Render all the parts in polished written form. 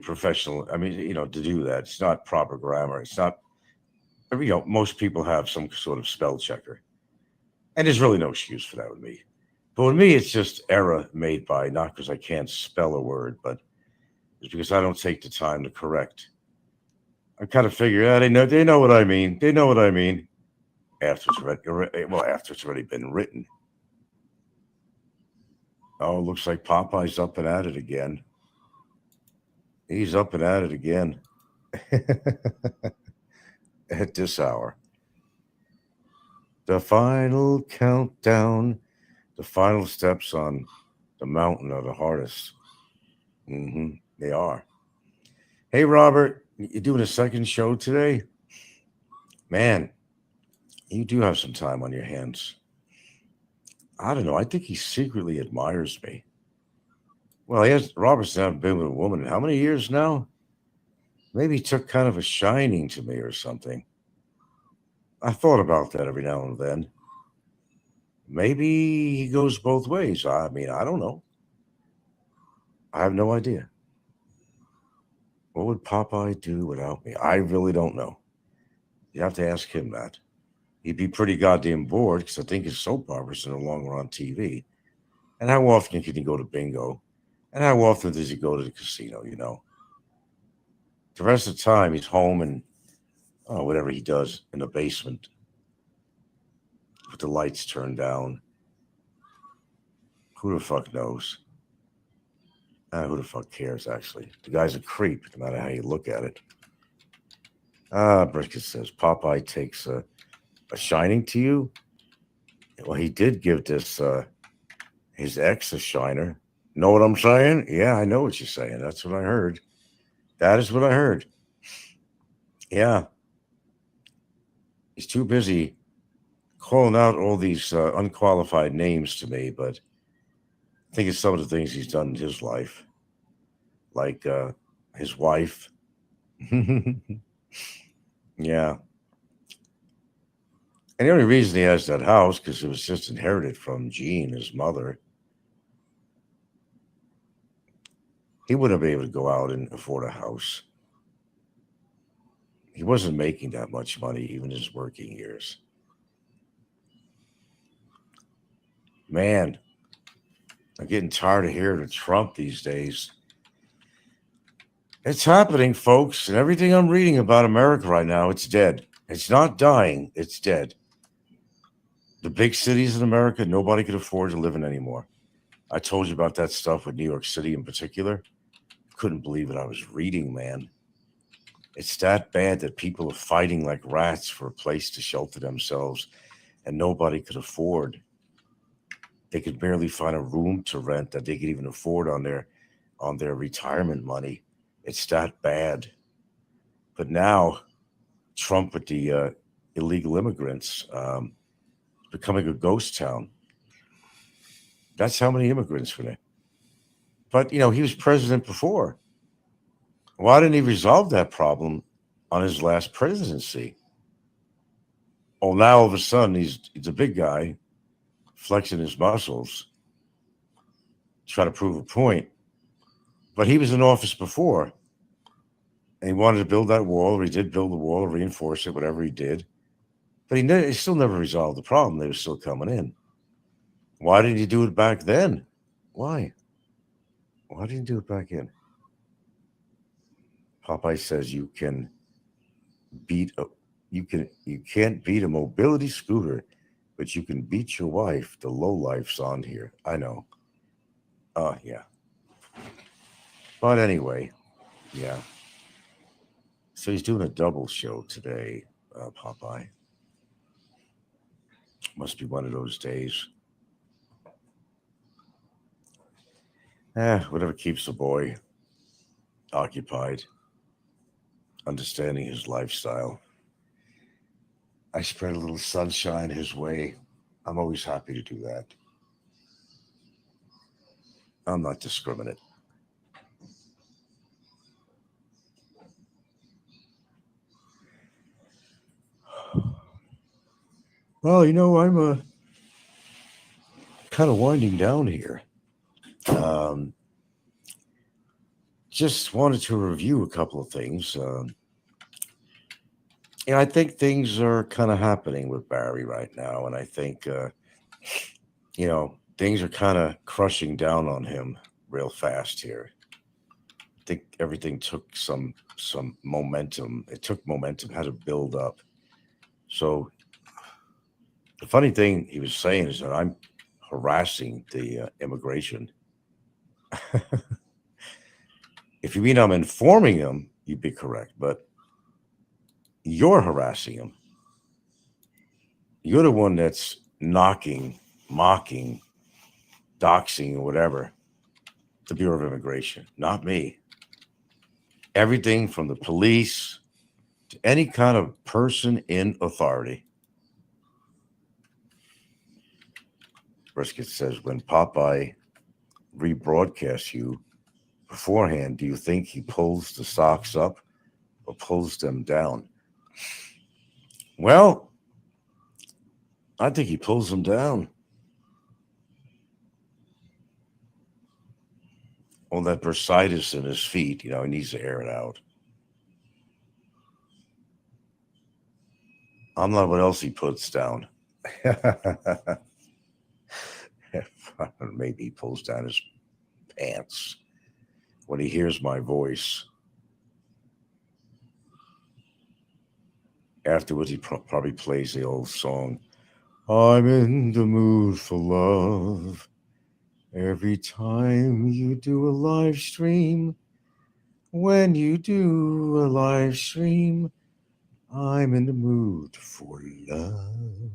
professional. I mean, to do that, it's not proper grammar. It's not. Most people have some sort of spell checker, and there's really no excuse for that with me. But with me, it's just error made by not because I can't spell a word, but it's because I don't take the time to correct. I kind of figure, they know what I mean. They know what I mean after it's already been written. Oh, looks like Popeye's up and at it again. He's up and at it again at this hour. The final countdown, the final steps on the mountain are the hardest. They are. Hey, Robert, you doing a second show today? Man, you do have some time on your hands. I don't know. I think he secretly admires me. Well, Robert's not been with a woman in how many years now? Maybe he took kind of a shining to me or something. I thought about that every now and then. Maybe he goes both ways. I mean, I don't know. I have no idea. What would Popeye do without me? I really don't know. You have to ask him that. He'd be pretty goddamn bored because I think his soap operas are no longer on TV. And how often can he go to bingo? And how often does he go to the casino? The rest of the time, he's home and whatever he does in the basement with the lights turned down. Who the fuck knows? Who the fuck cares, actually? The guy's a creep, no matter how you look at it. Brisket says, Popeye takes a shining to you? Well, he did give this his ex a shiner. Know what I'm saying? Yeah, I know what you're saying. That's what I heard. That is what I heard. Yeah. He's too busy calling out all these unqualified names to me, but I think it's some of the things he's done in his life, like his wife. Yeah. And the only reason he has that house because it was just inherited from Jean, his mother. He wouldn't be able to go out and afford a house. He wasn't making that much money, even in his working years. Man, I'm getting tired of hearing Trump these days. It's happening, folks, and everything I'm reading about America right now, it's dead. It's not dying, it's dead. The big cities in America, nobody could afford to live in anymore. I told you about that stuff with New York City in particular. Couldn't believe what I was reading, man. It's that bad that people are fighting like rats for a place to shelter themselves, and nobody could afford. They could barely find a room to rent that they could even afford on their retirement money. It's that bad. But now, Trump with the illegal immigrants becoming a ghost town. That's how many immigrants for that. But he was president before. Why didn't he resolve that problem on his last presidency? Oh, now all of a sudden he's a big guy flexing his muscles, try to prove a point. But he was in office before, and he wanted to build that wall, or he did build the wall, or reinforce it, whatever he did. But he still never resolved the problem. They were still coming in. Why didn't he do it back then? Why? Why didn't he do it back then? Popeye says beat a, you can't beat a mobility scooter, but you can beat your wife. The low life's on here. I know. Yeah. But anyway, yeah. So he's doing a double show today, Popeye. Must be one of those days. Whatever keeps the boy occupied, understanding his lifestyle. I spread a little sunshine his way. I'm always happy to do that. I'm not discriminate. Well, I'm kind of winding down here. just wanted to review a couple of things. I think things are kind of happening with Barry right now, and I think things are kind of crushing down on him real fast here. I think everything took some momentum. It took momentum, had to build up. So the funny thing he was saying is that I'm harassing the immigration. If you mean I'm informing him, you'd be correct, but you're harassing him. You're the one that's knocking, mocking, doxing, or whatever the Bureau of Immigration, not me. Everything from the police to any kind of person in authority. Brisket says, when Popeye rebroadcasts you beforehand, do you think he pulls the socks up or pulls them down? Well, I think he pulls them down. All that bursitis in his feet, he needs to air it out. I'm not what else he puts down. Maybe he pulls down his pants when he hears my voice. Afterwards, he probably plays the old song, I'm in the mood for love. Every time you do a live stream, when you do a live stream, I'm in the mood for love.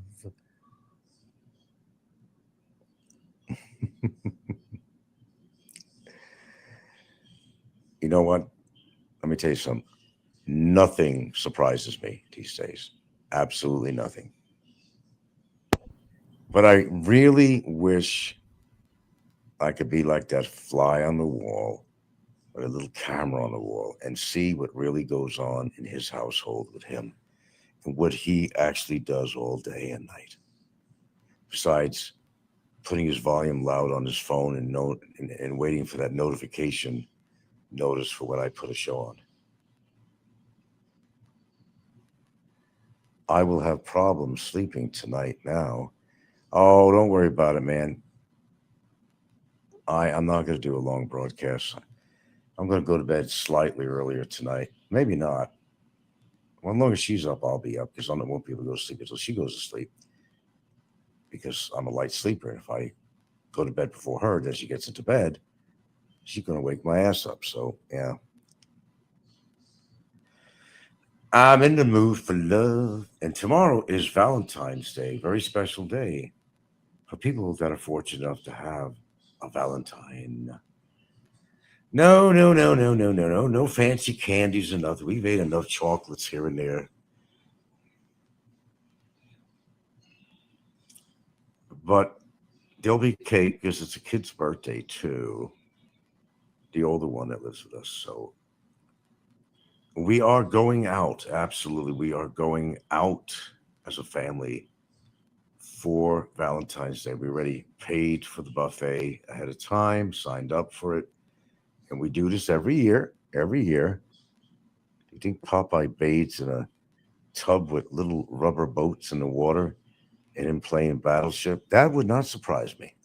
You know what? Let me tell you something. Nothing surprises me these days. Absolutely nothing. But I really wish I could be like that fly on the wall or a little camera on the wall and see what really goes on in his household with him and what he actually does all day and night. Besides putting his volume loud on his phone and waiting for that notification notice for when I put a show on. I will have problems sleeping tonight now. Oh, don't worry about it, man. I'm not going to do a long broadcast. I'm going to go to bed slightly earlier tonight. Maybe not. Well, as long as she's up, I'll be up because I won't be able to go to sleep until she goes to sleep. Because I'm a light sleeper. If I go to bed before her, then she gets into bed, she's going to wake my ass up. So, yeah. I'm in the mood for love. And tomorrow is Valentine's Day, very special day for people that are fortunate enough to have a Valentine. No, no, no, no, no, no, no. No fancy candies or nothing. We've ate enough chocolates here and there. But there'll be cake because it's a kid's birthday too. The older one that lives with us. So we are going out. Absolutely. We are going out as a family for Valentine's Day. We already paid for the buffet ahead of time, signed up for it. And we do this every year. Every year. Do you think Popeye bathes in a tub with little rubber boats in the water and him playing Battleship? That would not surprise me.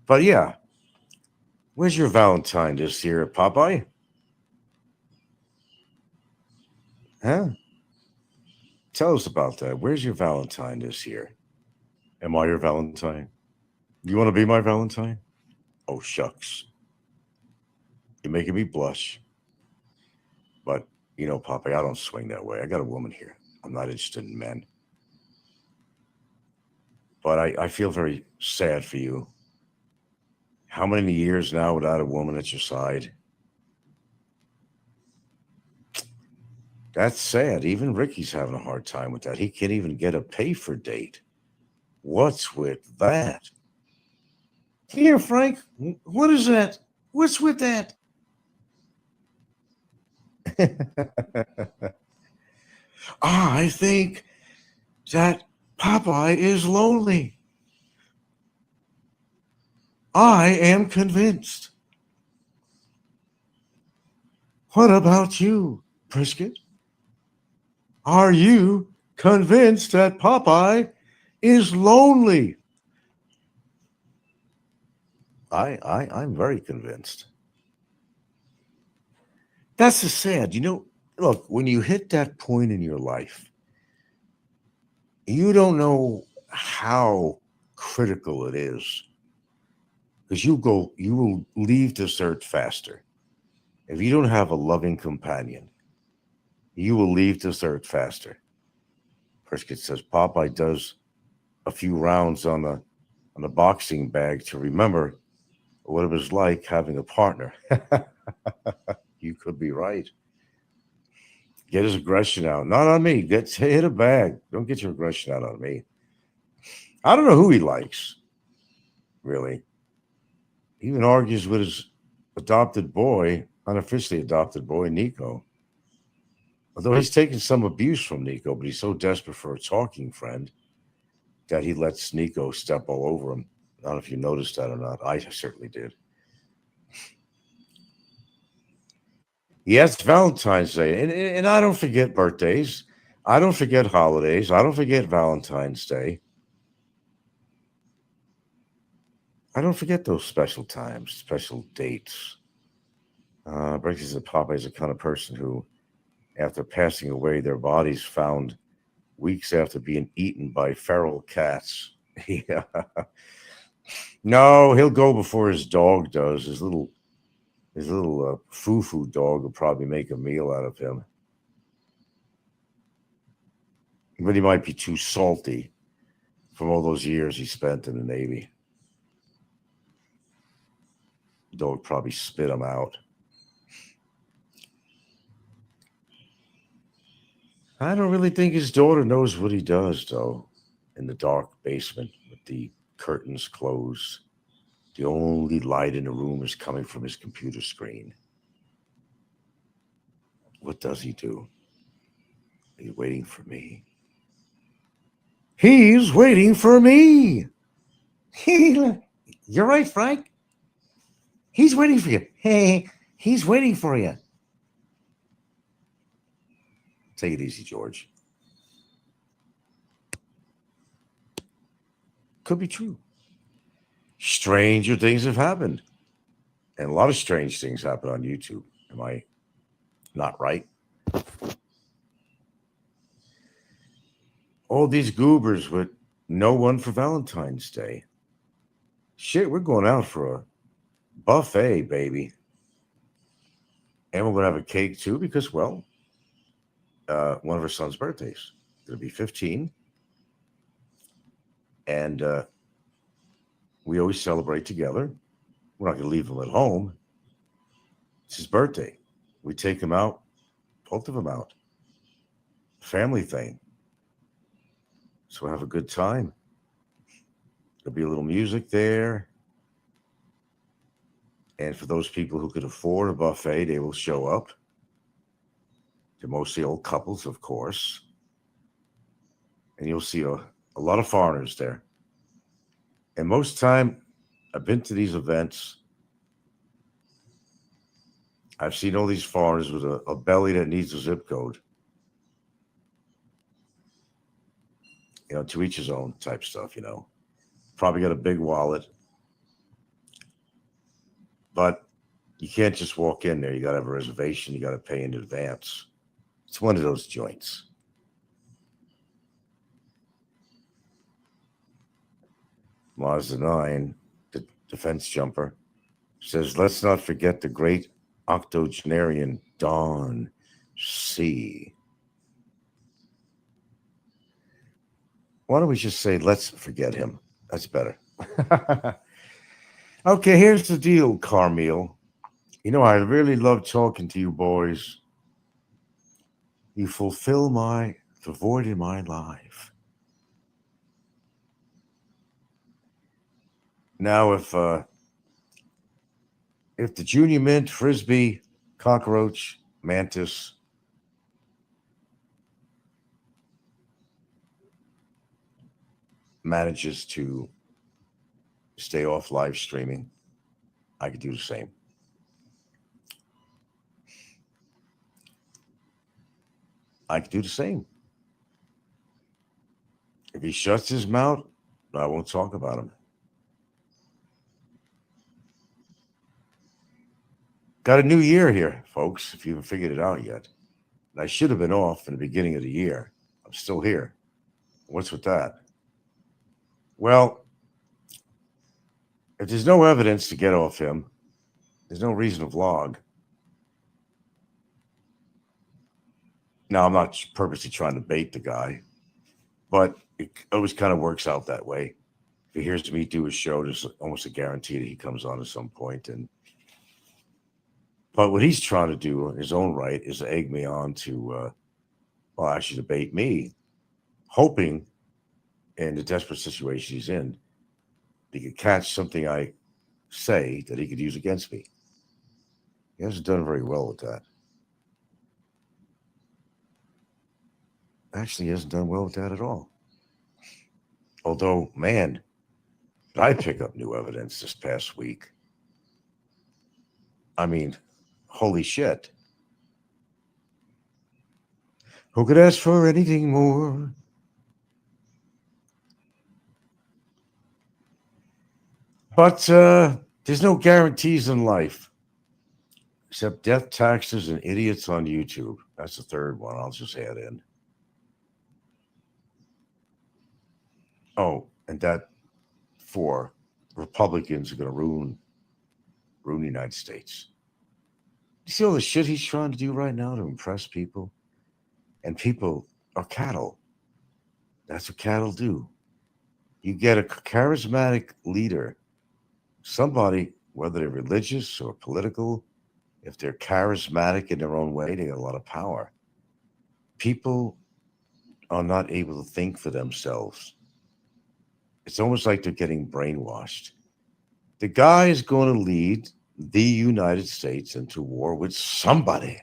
But yeah, where's your Valentine this year, Popeye? Huh? Tell us about that. Where's your Valentine this year? Am I your Valentine? You want to be my Valentine? Oh, shucks. You're making me blush. But, Popeye, I don't swing that way. I got a woman here. I'm not interested in men. But I feel very sad for you. How many years now without a woman at your side? That's sad. Even Ricky's having a hard time with that. He can't even get a pay for date. What's with that? Here, Frank, what is that? What's with that? I think that Popeye is lonely. I am convinced. What about you, Brisket? Are you convinced that Popeye is lonely? I'm very convinced. That's the sad. Look, when you hit that point in your life, you don't know how critical it is because you will leave this earth faster. If you don't have a loving companion, you will leave this earth faster. Brisket says Popeye does a few rounds on a boxing bag to remember what it was like having a partner. You could be right. Get his aggression out. Not on me. Hit a bag. Don't get your aggression out on me. I don't know who he likes, really. He even argues with his adopted boy, unofficially adopted boy, Nico. Although he's taken some abuse from Nico, but he's so desperate for a talking friend that he lets Nico step all over him. I don't know if you noticed that or not. I certainly did. Yes, Valentine's Day. And I don't forget birthdays. I don't forget holidays. I don't forget Valentine's Day. I don't forget those special times, special dates. Briggs said Popeye is the kind of person who, after passing away, their bodies found weeks after being eaten by feral cats. Yeah. No, he'll go before his dog does. His little foo-foo dog will probably make a meal out of him. But he might be too salty from all those years he spent in the Navy. The dog probably spit him out. I don't really think his daughter knows what he does, though, in the dark basement with the curtains closed. The only light in the room is coming from his computer screen. What does he do? He's waiting for me. He's waiting for me. You're right, Frank. He's waiting for you. Hey, he's waiting for you. Take it easy, George. Could be true. Stranger things have happened. And a lot of strange things happen on YouTube. Am I not right? All these goobers with no one for Valentine's Day. Shit, we're going out for a buffet, baby. And we're going to have a cake too because, well, one of her son's birthdays. It'll be 15. And we always celebrate together. We're not going to leave him at home. It's his birthday. We take him out, both of them out. Family thing. So we'll have a good time. There'll be a little music there. And for those people who could afford a buffet, they will show up. They're mostly old couples, of course. And you'll see a lot of foreigners there. And most time, I've been to these events. I've seen all these foreigners with a belly that needs a zip code. To each his own type stuff. Probably got a big wallet. But you can't just walk in there. You got to have a reservation. You got to pay in advance. It's one of those joints. Mazda 9, the defense jumper, says, let's not forget the great octogenarian Don C. Why don't we just say, let's forget him? That's better. Okay, here's the deal, Carmel. I really love talking to you boys. You fulfill the void in my life. Now, if the junior mint, frisbee, cockroach, mantis manages to stay off live streaming, I could do the same. I could do the same. If he shuts his mouth, I won't talk about him. Got a new year here, folks, if you haven't figured it out yet. And I should have been off in the beginning of the year. I'm still here. What's with that? Well, if there's no evidence to get off him, there's no reason to vlog. Now, I'm not purposely trying to bait the guy, but it always kind of works out that way. If he hears me do a show, there's almost a guarantee that he comes on at some point. But what he's trying to do in his own right is egg me on to, well, actually debate me, hoping in the desperate situation he's in, he could catch something I say that he could use against me. He hasn't done very well with that. Actually, he hasn't done well with that at all. Although, man, did I pick up new evidence this past week. I mean, holy shit. Who could ask for anything more? But there's no guarantees in life except death, taxes, and idiots on YouTube. That's the third one. I'll just add in. Oh, and that four, Republicans are going to ruin the United States. You see all the shit he's trying to do right now to impress people? And people are cattle. That's what cattle do. You get a charismatic leader, somebody, whether they're religious or political, if they're charismatic in their own way, they got a lot of power. People are not able to think for themselves. It's almost like they're getting brainwashed. The guy is going to lead the United States into war with somebody.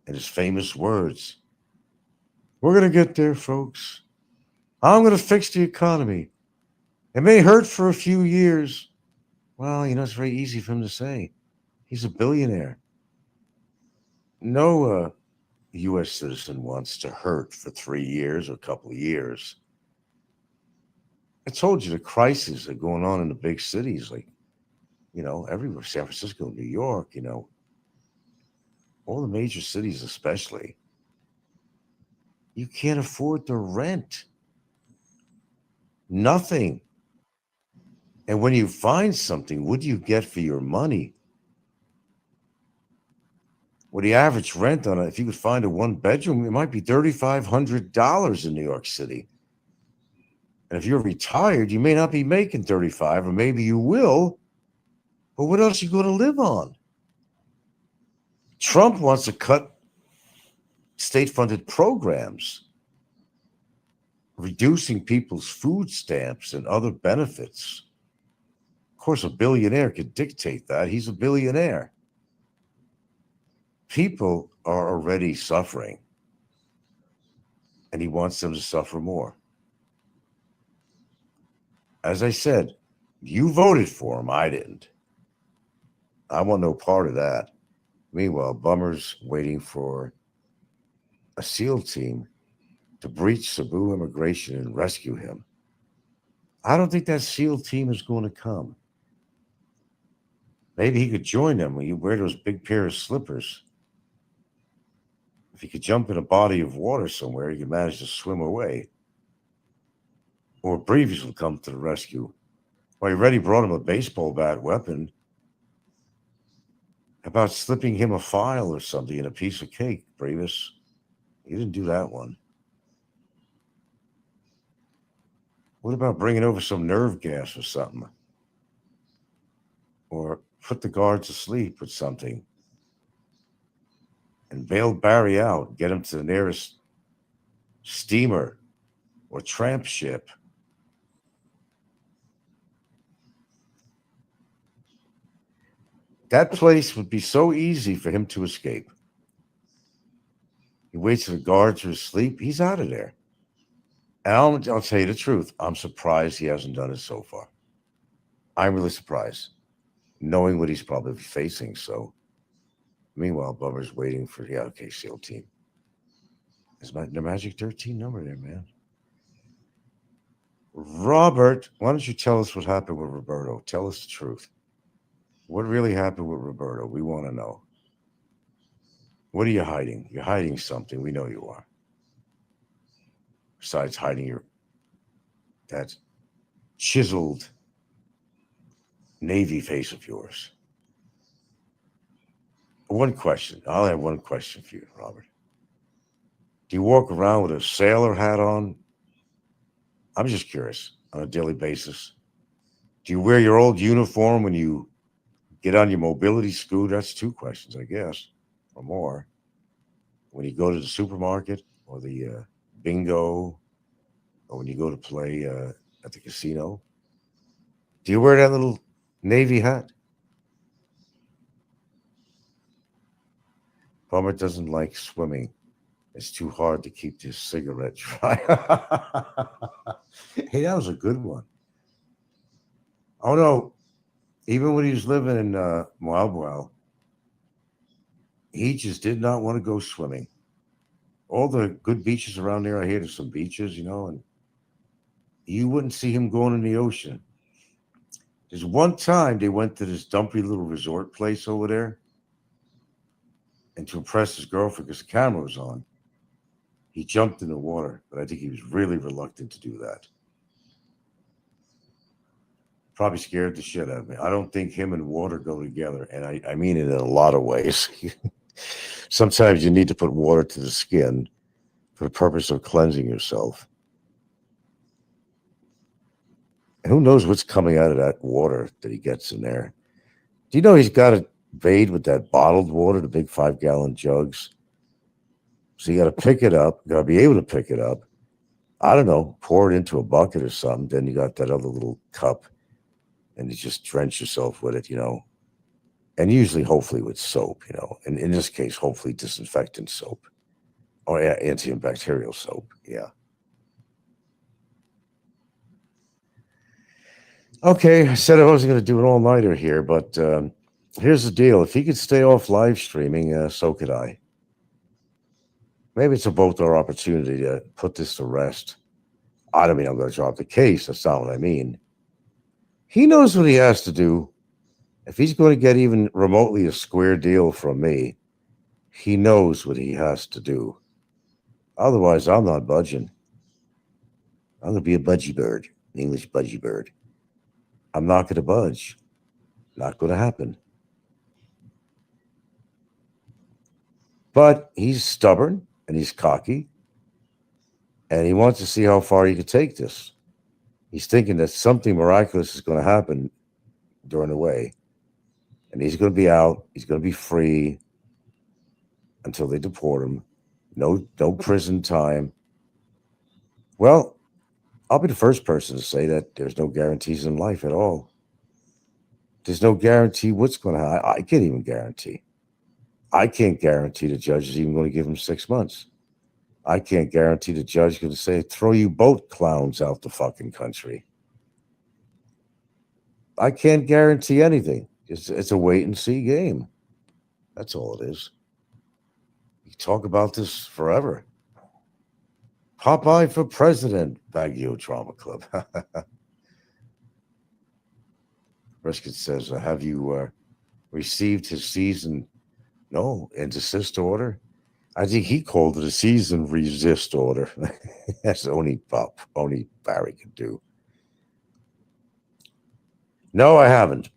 And his famous words, we're going to get there, folks. I'm going to fix the economy. It may hurt for a few years. Well, it's very easy for him to say. He's a billionaire. No U.S. citizen wants to hurt for 3 years or a couple of years. I told you the crises are going on in the big cities, like, everywhere, San Francisco, New York, all the major cities especially. You can't afford the rent. Nothing. And when you find something, what do you get for your money? Well, the average rent on it, if you could find a one bedroom, it might be $3,500 in New York City. And if you're retired, you may not be making 35, or maybe you will. But what else are you going to live on? Trump wants to cut state-funded programs, reducing people's food stamps and other benefits. Of course, a billionaire could dictate that. He's a billionaire. People are already suffering, and he wants them to suffer more. As I said, you voted for him. I didn't. I want no part of that. Meanwhile, Bummer's waiting for a SEAL team to breach Cebu immigration and rescue him. I don't think that SEAL team is going to come. Maybe he could join them when you wear those big pair of slippers. If he could jump in a body of water somewhere, he could manage to swim away. Or Brevis will come to the rescue. Well, he already brought him a baseball bat weapon. How about slipping him a file or something in a piece of cake, Brevis? You didn't do that one. What about bringing over some nerve gas or something? Or put the guards to sleep with something and bail Barry out, get him to the nearest steamer or tramp ship. That place would be so easy for him to escape. He waits till the guards are asleep. He's out of there. And I'll tell you the truth. I'm surprised he hasn't done it so far. I'm really surprised, knowing what he's probably facing. So Meanwhile, Bubber's waiting for SEAL team. Is the Magic 13 number there, man? Robert, why don't you tell us what happened with Roberto? Tell us the truth. What really happened with Roberto? We want to know. What are you hiding? You're hiding something. We know you are. Besides hiding that chiseled Navy face of yours. One question. I'll have one question for you, Robert. Do you walk around with a sailor hat on? I'm just curious on a daily basis. Do you wear your old uniform when you get on your mobility scooter? That's two questions, I guess, or more. When you go to the supermarket or the bingo, or when you go to play at the casino, do you wear that little Navy hat? Bummer doesn't like swimming. It's too hard to keep this cigarette dry. Hey, that was a good one. Oh no, even when he was living in Wild, he just did not want to go swimming. All the good beaches around there, I hear there's some beaches, and you wouldn't see him going in the ocean. There's one time they went to this dumpy little resort place over there, and to impress his girlfriend because the camera was on, he jumped in the water, but I think he was really reluctant to do that. Probably scared the shit out of me. I don't think him and water go together, and I mean it in a lot of ways. Sometimes you need to put water to the skin for the purpose of cleansing yourself. And who knows what's coming out of that water that he gets in there? Do you know he's got it made with that bottled water, the big 5-gallon jugs? So you got to pick it up. You got to be able to pick it up. I don't know, pour it into a bucket or something. Then you got that other little cup, and you just drench yourself with it, And usually, hopefully, with soap, And in this case, hopefully, disinfectant soap or antibacterial soap. Yeah. Okay, I said I wasn't going to do an all-nighter here, but here's the deal. If he could stay off live streaming, so could I. Maybe it's a both our opportunity to put this to rest. I don't mean I'm going to drop the case. That's not what I mean. He knows what he has to do. If he's going to get even remotely a square deal from me, he knows what he has to do. Otherwise, I'm not budging. I'm going to be a budgie bird, an English budgie bird. I'm not going to budge. Not going to happen. But he's stubborn and he's cocky. And he wants to see how far he can take this. He's thinking that something miraculous is going to happen during the way. And he's going to be out. He's going to be free until they deport him. No prison time. Well, I'll be the first person to say that there's no guarantees in life at all. There's no guarantee what's going to happen. I can't even guarantee. I can't guarantee the judge is even going to give him 6 months. I can't guarantee the judge is going to say, throw you both clowns out the fucking country. I can't guarantee anything. It's a wait and see game. That's all it is. You talk about this forever. Popeye for president, Baguio Drama Club. Brisket says, have you received his season? No, and desist order? I think he called it a season resist order. That's only Barry can do. No, I haven't.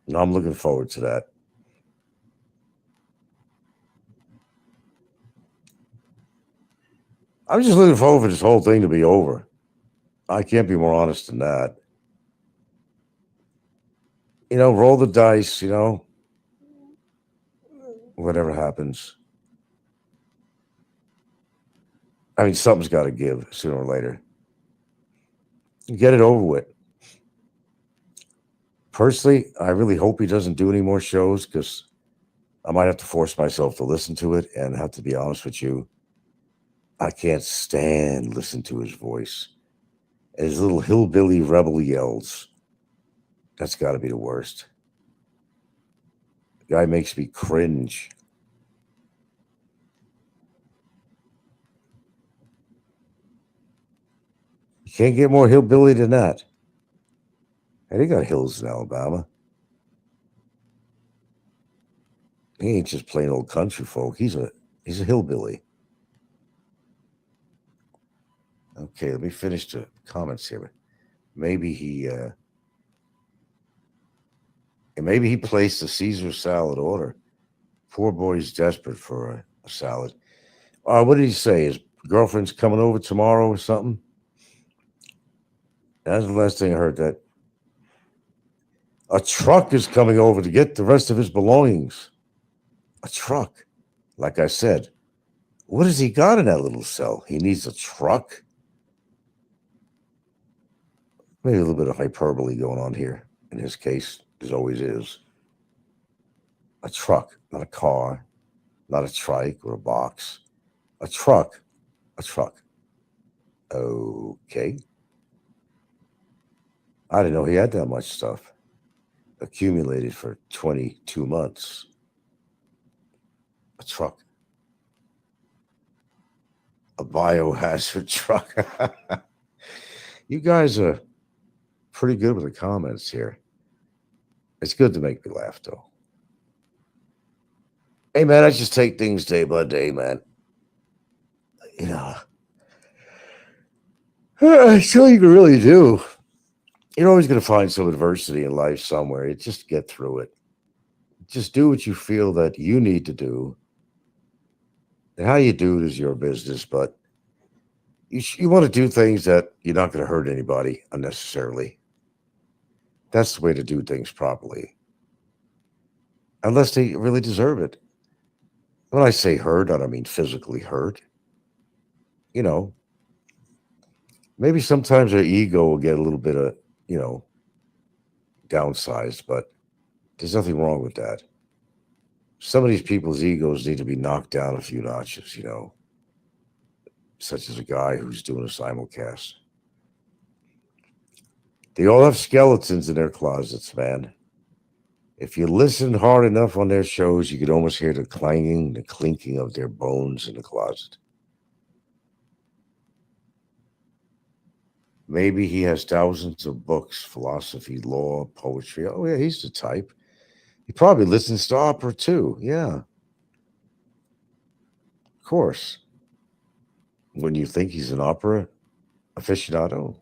No, I'm looking forward to that. I'm just looking forward for this whole thing to be over. I can't be more honest than that. Roll the dice, whatever happens. I mean, something's got to give sooner or later. Get it over with. Personally, I really hope he doesn't do any more shows because I might have to force myself to listen to it, and have to be honest with you, I can't stand listening to his voice. And his little hillbilly rebel yells. That's got to be the worst. Guy makes me cringe. You can't get more hillbilly than that. Hey, they got hills in Alabama. He ain't just plain old country folk. He's a hillbilly. Okay, let me finish the comments here. Maybe he maybe he placed a Caesar salad order. Poor boy's desperate for a salad. What did he say? His girlfriend's coming over tomorrow or something? That's the last thing I heard. That a truck is coming over to get the rest of his belongings. A truck. Like I said, what has he got in that little cell? He needs a truck? Maybe a little bit of hyperbole going on here. In his case, there always is. A truck, not a car, not a trike or a box. A truck. A truck. Okay. I didn't know he had that much stuff accumulated for 22 months. A truck. A biohazard truck. You guys are pretty good with the comments here. It's good to make me laugh, though. Hey, man, I just take things day by day, man. You know, that's all you can really do. You're always going to find some adversity in life somewhere. You just get through it. Just do what you feel that you need to do. And how you do it is your business, but you want to do things that you're not going to hurt anybody unnecessarily. That's the way to do things properly, unless they really deserve it. When I say hurt, I don't mean physically hurt. You know, maybe sometimes our ego will get a little bit of, you know, downsized, but there's nothing wrong with that. Some of these people's egos need to be knocked down a few notches, such as a guy who's doing a simulcast. They all have skeletons in their closets, man. If you listened hard enough on their shows, you could almost hear the clanging, the clinking of their bones in the closet. Maybe he has thousands of books, philosophy, law, poetry. Oh, yeah, he's the type. He probably listens to opera too. Yeah, of course. When you think he's an opera aficionado,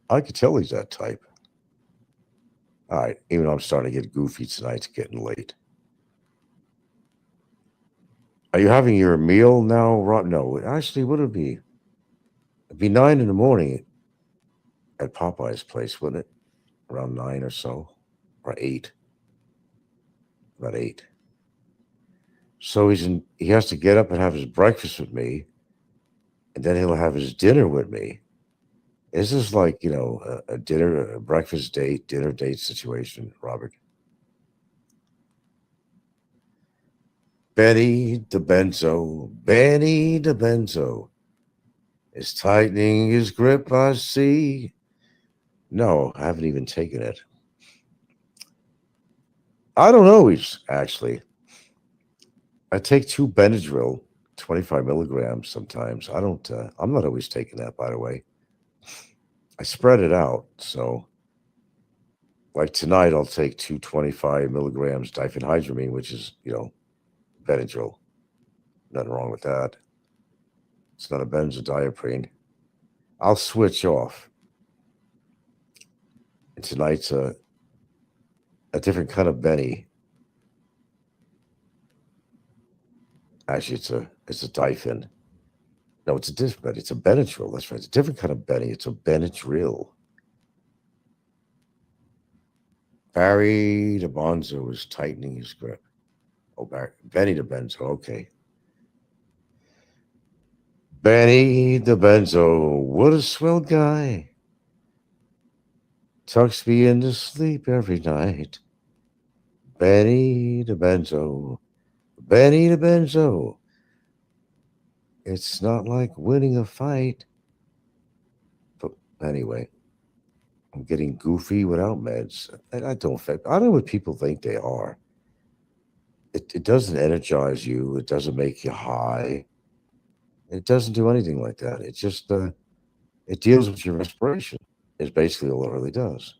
I could tell he's that type. All right, even though I'm starting to get goofy tonight, it's getting late. Are you having your meal now, Rob? No, actually, what would it be? It'd be 9 in the morning at Popeye's place, wouldn't it? Around 9 or so, or 8, about 8. So he has to get up and have his breakfast with me, and then he'll have his dinner with me. Is this like, a dinner, a breakfast date, dinner date situation, Robert? Benny the Benzo is tightening his grip, I see. No, I haven't even taken it. I don't always, actually. I take 2 Benadryl, 25 milligrams sometimes. I don't, I'm not always taking that, by the way. I spread it out. So, like tonight, I'll take 225 milligrams diphenhydramine, which is, Benadryl. Nothing wrong with that. It's not a benzodiazepine. I'll switch off. And tonight's a different kind of Benny. Actually, it's a Diphen. No, it's a different. It's a Benadryl. That's right. It's a different kind of Benny. It's a Benadryl. Barry the Bonzo is tightening his grip. Oh, Benny the Benzo. Okay. Benny the Benzo. What a swell guy. Tucks me into sleep every night. Benny the Benzo. Benny the Benzo. It's not like winning a fight. But anyway, I'm getting goofy without meds. I don't. I don't know what people think they are. It doesn't energize you. It doesn't make you high. It doesn't do anything like that. It just it deals with your respiration. Is basically all it really does.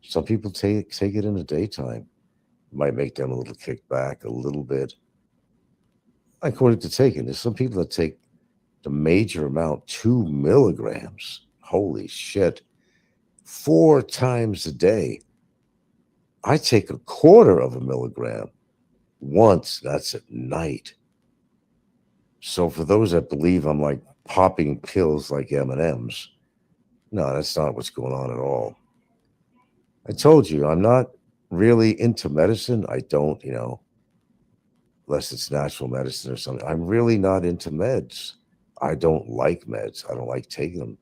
Some people take it in the daytime. It might make them a little kick back a little bit. According to taking, there's some people that take the major amount, 2 milligrams. Holy shit. 4 times a day. I take a quarter of a milligram once. That's at night. So for those that believe I'm like popping pills like M&Ms, no, that's not what's going on at all. I told you I'm not really into medicine. I don't, unless it's natural medicine or something. I'm really not into meds. I don't like meds. I don't like taking them.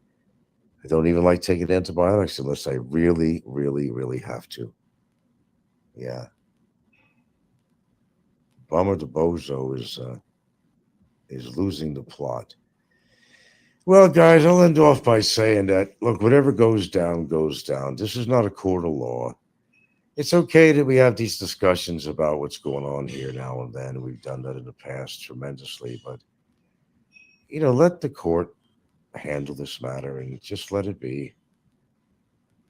I don't even like taking antibiotics unless I really, really, really have to. Yeah. Bummer the bozo is losing the plot. Well, guys, I'll end off by saying that look, whatever goes down, goes down. This is not a court of law. It's okay that we have these discussions about what's going on here now and then. We've done that in the past tremendously, but let the court handle this matter and just let it be.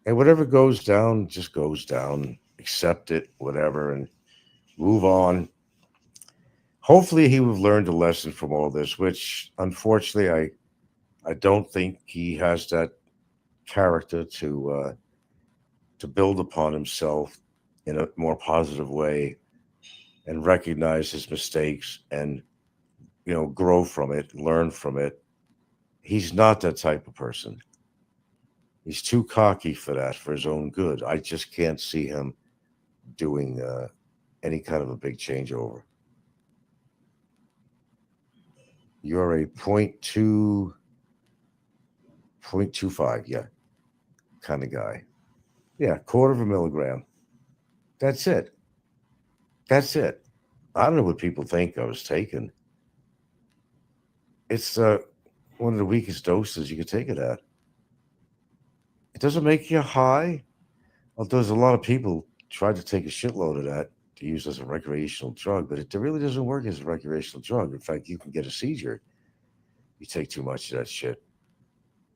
And whatever goes down, just goes down. Accept it, whatever, and move on. Hopefully, he will have learned a lesson from all this, which unfortunately, I don't think he has that character to build upon himself in a more positive way and recognize his mistakes and grow from it, learn from it. He's not that type of person. He's too cocky for that, for his own good. I just can't see him doing any kind of a big changeover. You're a .25, yeah, kind of guy. Yeah, quarter of a milligram. That's it. That's it. I don't know what people think I was taking. It's one of the weakest doses you could take it at. It doesn't make you high. Although there's a lot of people try to take a shitload of that to use as a recreational drug, but it really doesn't work as a recreational drug. In fact, you can get a seizure. You take too much of that shit.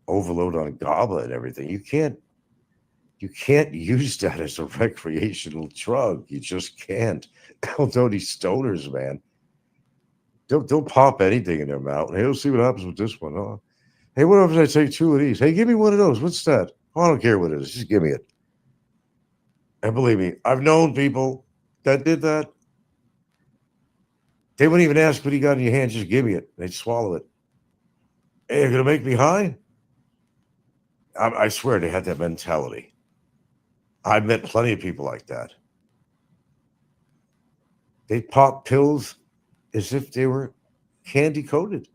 Overload on GABA and everything. You can't use that as a recreational drug. You just can't. Although these stoners, man, they'll pop anything in their mouth. Hey, we'll see what happens with this one. Huh? Hey, what if I take 2 of these? Hey, give me one of those. What's that? Oh, I don't care what it is. Just give me it. And believe me, I've known people that did that. They wouldn't even ask what you got in your hand. Just give me it. They'd swallow it. Hey, you're going to make me high? I swear they had that mentality. I've met plenty of people like that. They pop pills as if they were candy coated.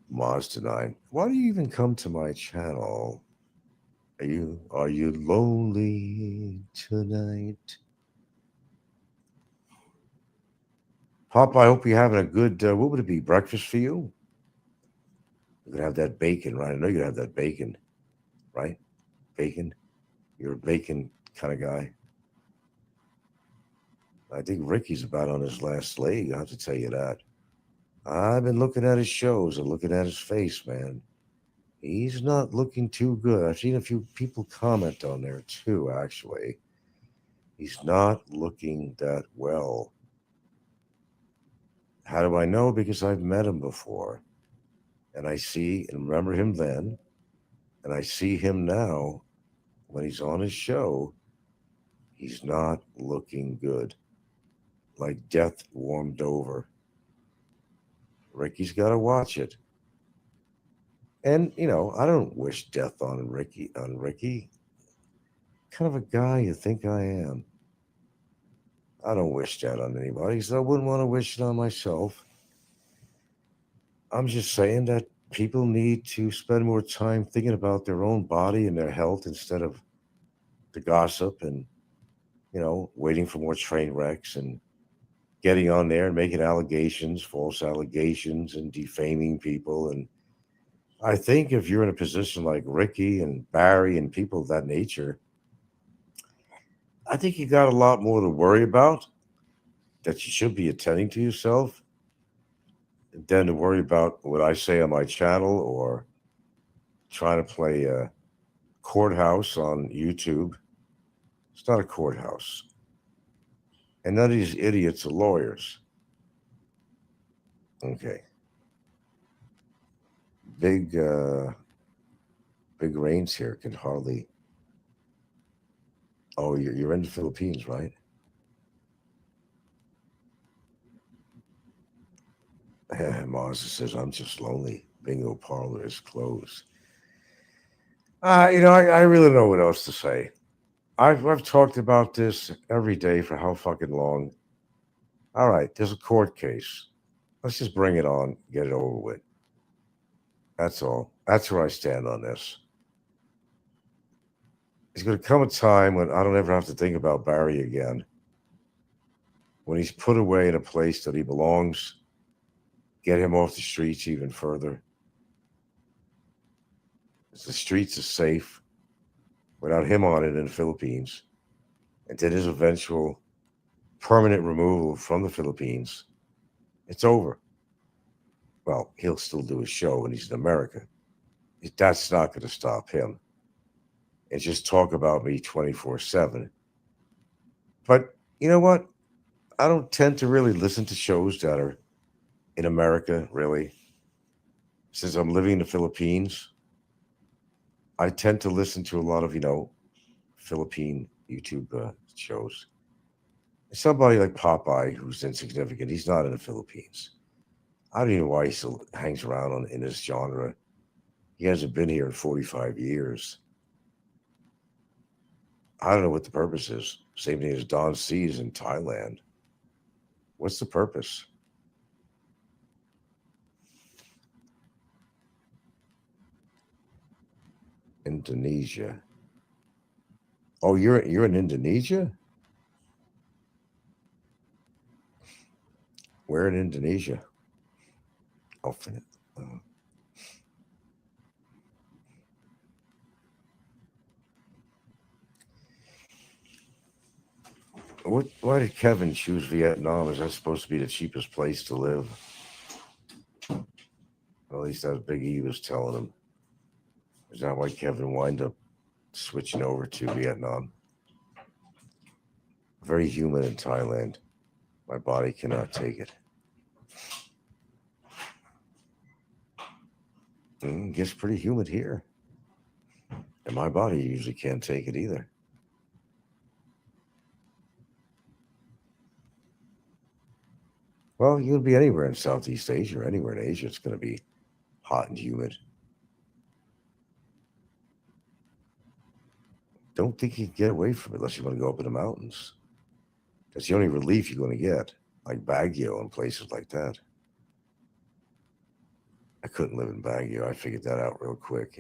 Mazda 9. Why do you even come to my channel? Are you lonely tonight? Pop, I hope you're having a good what would it be? Breakfast for you? You're gonna have that bacon, right? I know you're gonna have that bacon, right? Bacon. You're a bacon kind of guy. I think Ricky's about on his last leg. I have to tell you that. I've been looking at his shows and looking at his face, man. He's not looking too good. I've seen a few people comment on there too, actually. He's not looking that well. How do I know? Because I've met him before. And I see and remember him then. And I see him now when he's on his show. He's not looking good. Like death warmed over. Ricky's got to watch it. And, I don't wish death on Ricky. Kind of a guy you think I am. I don't wish that on anybody, so I wouldn't want to wish it on myself. I'm just saying that people need to spend more time thinking about their own body and their health instead of the gossip and, waiting for more train wrecks and getting on there and making allegations, false allegations, and defaming people. And I think if you're in a position like Ricky and Barry and people of that nature, I think you got a lot more to worry about that you should be attending to yourself than to worry about what I say on my channel or trying to play a courthouse on YouTube. It's not a courthouse. And none of these idiots are lawyers. Okay. Big big rains here can hardly. Oh, you're in the Philippines, right? Marza says, I'm just lonely. Bingo parlor is closed. I really don't know what else to say. I've talked about this every day for how fucking long. All right, there's a court case. Let's just bring it on, get it over with. That's all. That's where I stand on this. There's going to come a time when I don't ever have to think about Barry again. When he's put away in a place that he belongs, get him off the streets even further. The streets are safe without him on it in the Philippines. And then his eventual permanent removal from the Philippines, it's over. Well, he'll still do his show when he's in America. That's not going to stop him. And just talk about me 24/7. But you know what? I don't tend to really listen to shows that are in America, really. Since I'm living in the Philippines, I tend to listen to a lot of, Philippine YouTube shows. Somebody like Popeye, who's insignificant, he's not in the Philippines. I don't even know why he still hangs around in this genre. He hasn't been here in 45 years. I don't know what the purpose is. Same thing as Don C's in Thailand. What's the purpose? Indonesia. Oh, you're in Indonesia? Where in Indonesia? Oh, why did Kevin choose Vietnam? Is that supposed to be the cheapest place to live? Well, at least that's Big E was telling him. Is that why Kevin wind up switching over to Vietnam? Very humid in Thailand. My body cannot take it. Gets pretty humid here. And my body usually can't take it either. Well, you'll be anywhere in Southeast Asia or anywhere in Asia. It's going to be hot and humid. Don't think you can get away from it unless you want to go up in the mountains. That's the only relief you're going to get, like Baguio and places like that. I couldn't live in Baguio. I figured that out real quick,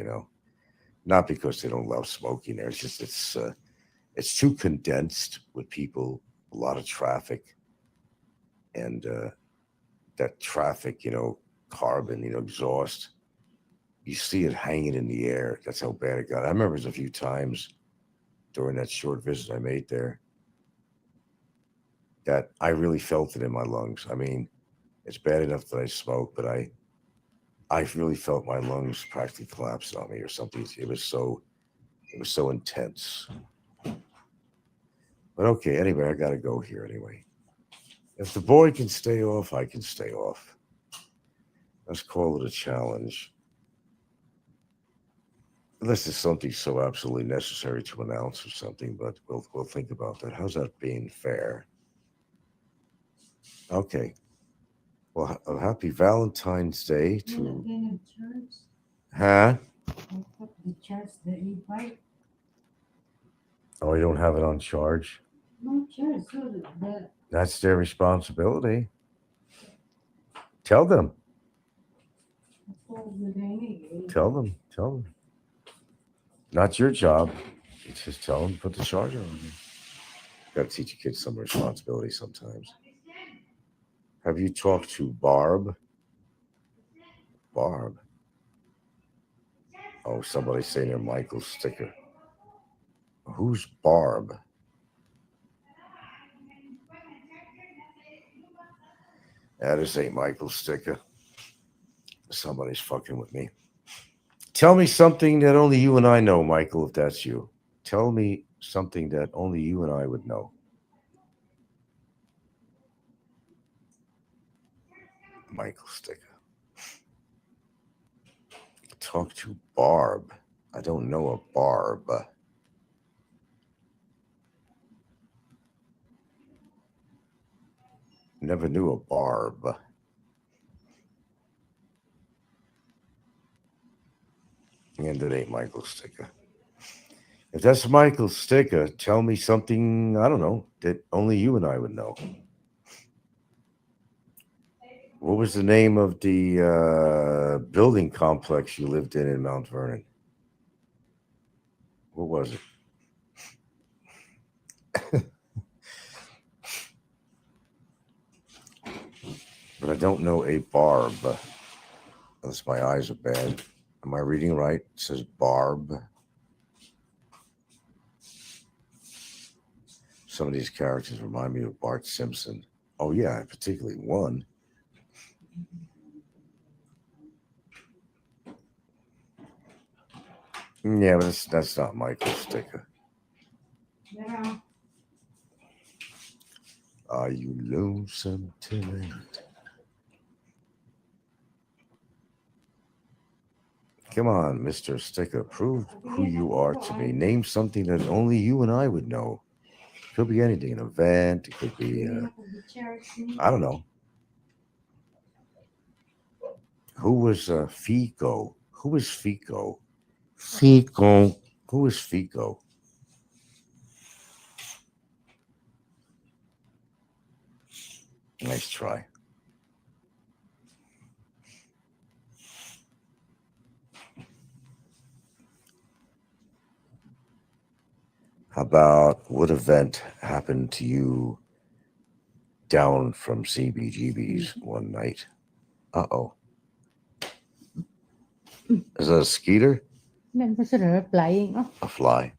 Not because they don't love smoking there. It's just it's too condensed with people, a lot of traffic, and that traffic, carbon, exhaust. You see it hanging in the air. That's how bad it got. I remember it was a few times during that short visit I made there that I really felt it in my lungs. I mean, it's bad enough that I smoke, but I really felt my lungs practically collapse on me or something. It was so intense. But okay, anyway, I gotta go here anyway. If the boy can stay off, I can stay off. Let's call it a challenge. Unless it's something so absolutely necessary to announce or something, but we'll think about that. How's that being fair? Okay. Well, happy Valentine's Day to. Huh? The church, the invite. Oh, you don't have it on charge? No church, so That's their responsibility. Tell them. Tell them. Tell them. Not your job. It's just tell them to put the charger on. You got to teach your kids some responsibility sometimes. Have you talked to Barb? Barb. Oh, somebody's saying they're Michael's sticker. Who's Barb? That is ain't Michael's sticker. Somebody's fucking with me. Tell me something that only you and I know, Michael, if that's you. Tell me something that only you and I would know. Michael sticker. Talk to Barb. I don't know a Barb. Never knew a Barb. And it ain't Michael's sticker. If that's Michael's sticker, tell me something, I don't know, that only you and I would know. What was the name of the building complex you lived in Mount Vernon? What was it? But I don't know a Barb. Unless my eyes are bad. Am I reading right? It says Barb. Some of these characters remind me of Bart Simpson. Oh, yeah, particularly one. Yeah, but that's not Michael's sticker. Yeah. Are you lonesome tonight? Come on, Mr. Sticker. Prove who you are to me. Name something that only you and I would know. Could be anything, an event. It could be, I don't know. Who was Fico? Who was Fico? Fico. Who was Fico? Nice try. How about what event happened to you down from CBGB's one night? Uh oh. Is that a skeeter? Then consider flying. Oh, A fly?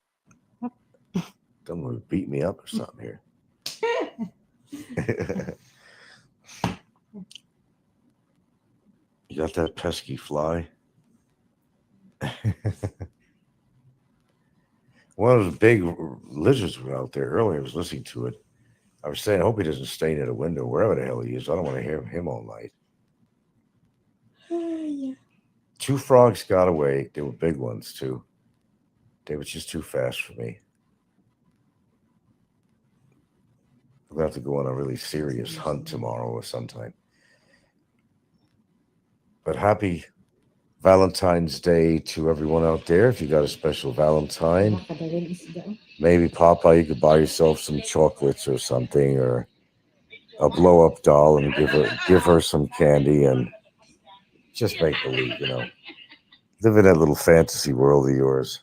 Someone beat me up or something here. You got that pesky fly? One of the big lizards were out there earlier. I was listening to it. I was saying, I hope he doesn't stay near the window, wherever the hell he is. I don't want to hear him all night. yeah. Two frogs got away. They were big ones, too. They were just too fast for me. I'm going to have to go on a really serious hunt tomorrow or sometime. But happy Valentine's Day to everyone out there. If you got a special Valentine, Makadaling isda. maybe Papa, you could buy yourself some chocolates or something, or a blow up doll and give her some candy and just make believe, Live in that little fantasy world of yours.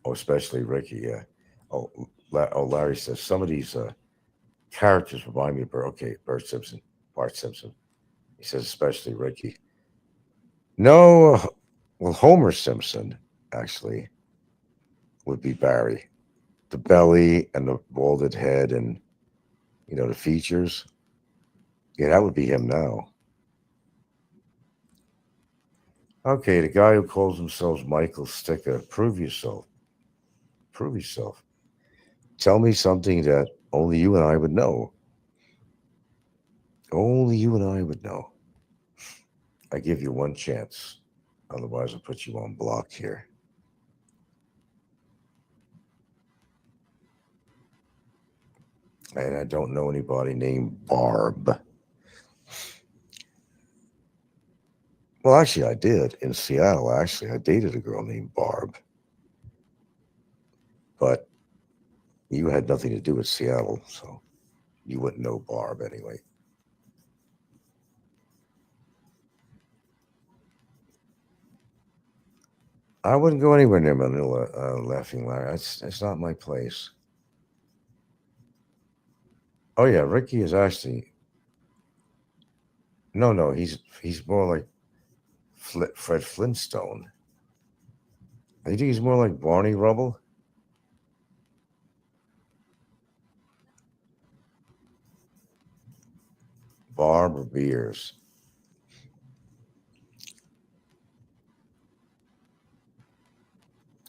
Oh, especially Ricky, yeah. Oh, Larry says some of these characters remind me of Bart Simpson. He says especially Ricky. No, well, Homer Simpson actually would be Barry. The belly and the balded head and the features. Yeah, that would be him now. Okay, the guy who calls himself Michael Sticker, prove yourself. Prove yourself. Tell me something that only you and I would know. Only you and I would know. I give you one chance. Otherwise, I'll put you on block here. And I don't know anybody named Barb. Well, actually, I did in Seattle. Actually, I dated a girl named Barb. But you had nothing to do with Seattle, so you wouldn't know Barb anyway. I wouldn't go anywhere near Manila, Laughing Larry. It's not my place. Oh yeah, Ricky is actually no. He's more like Fred Flintstone. I think he's more like Barney Rubble. Barbara Beers.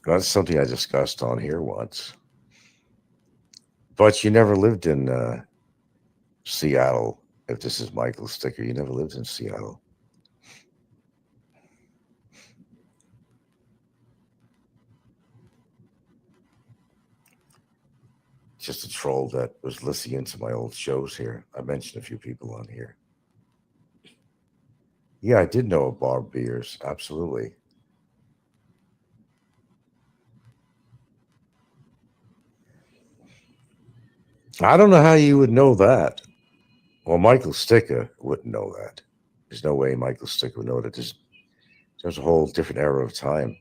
That's something I discussed on here once. But you never lived in Seattle. If this is Michael Sticker, you never lived in Seattle. Just a troll that was listening to my old shows here. I mentioned a few people on here. Yeah, I did know of Barb Beers. Absolutely. I don't know how you would know that. Well, Michael Sticker wouldn't know that. There's no way Michael Sticker would know that. There's a whole different era of time.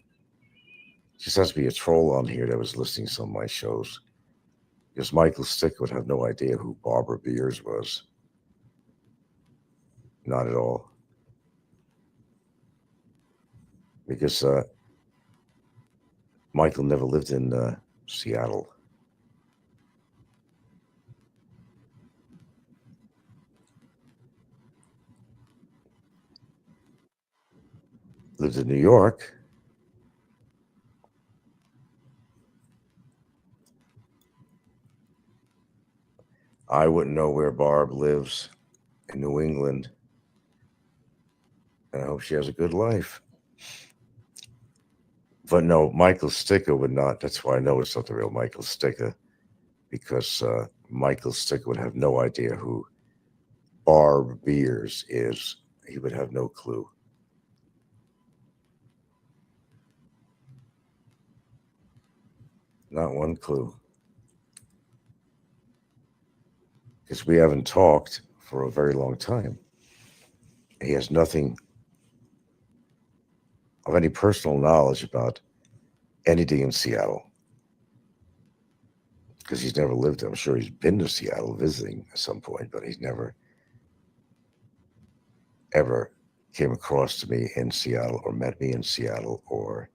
Just has to be a troll on here that was listening to some of my shows. Because Michael Sticker would have no idea who Barbara Beers was. Not at all. Because Michael never lived in Seattle. Lived in New York. I wouldn't know where Barb lives in New England. And I hope she has a good life. But no, Michael Sticker would not. That's why I know it's not the real Michael Sticker. Because Michael Sticker would have no idea who Barb Beers is. He would have no clue. Not one clue. Because we haven't talked for a very long time. He has nothing of any personal knowledge about anything in Seattle. Because he's never lived there. I'm sure he's been to Seattle visiting at some point, but he's never, ever came across to me in Seattle or met me in Seattle or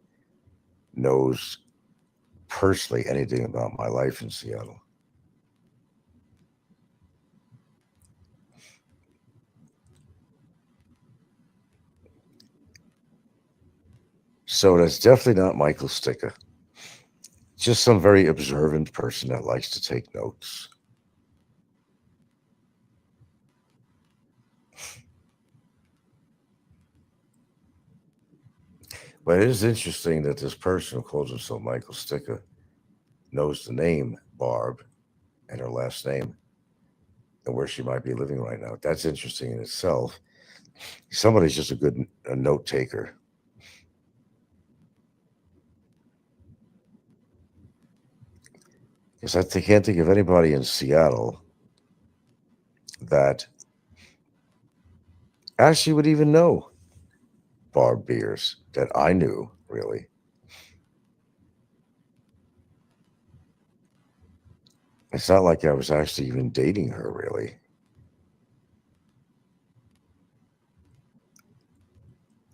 knows personally anything about my life in Seattle. So that's definitely not Michael Sticker. Just some very observant person that likes to take notes. But it is interesting that this person who calls himself Michael Sticker knows the name Barb and her last name and where she might be living right now. That's interesting in itself. Somebody's just a good note taker. Because can't think of anybody in Seattle that actually would even know Barb Beers that I knew, really. It's not like I was actually even dating her, really.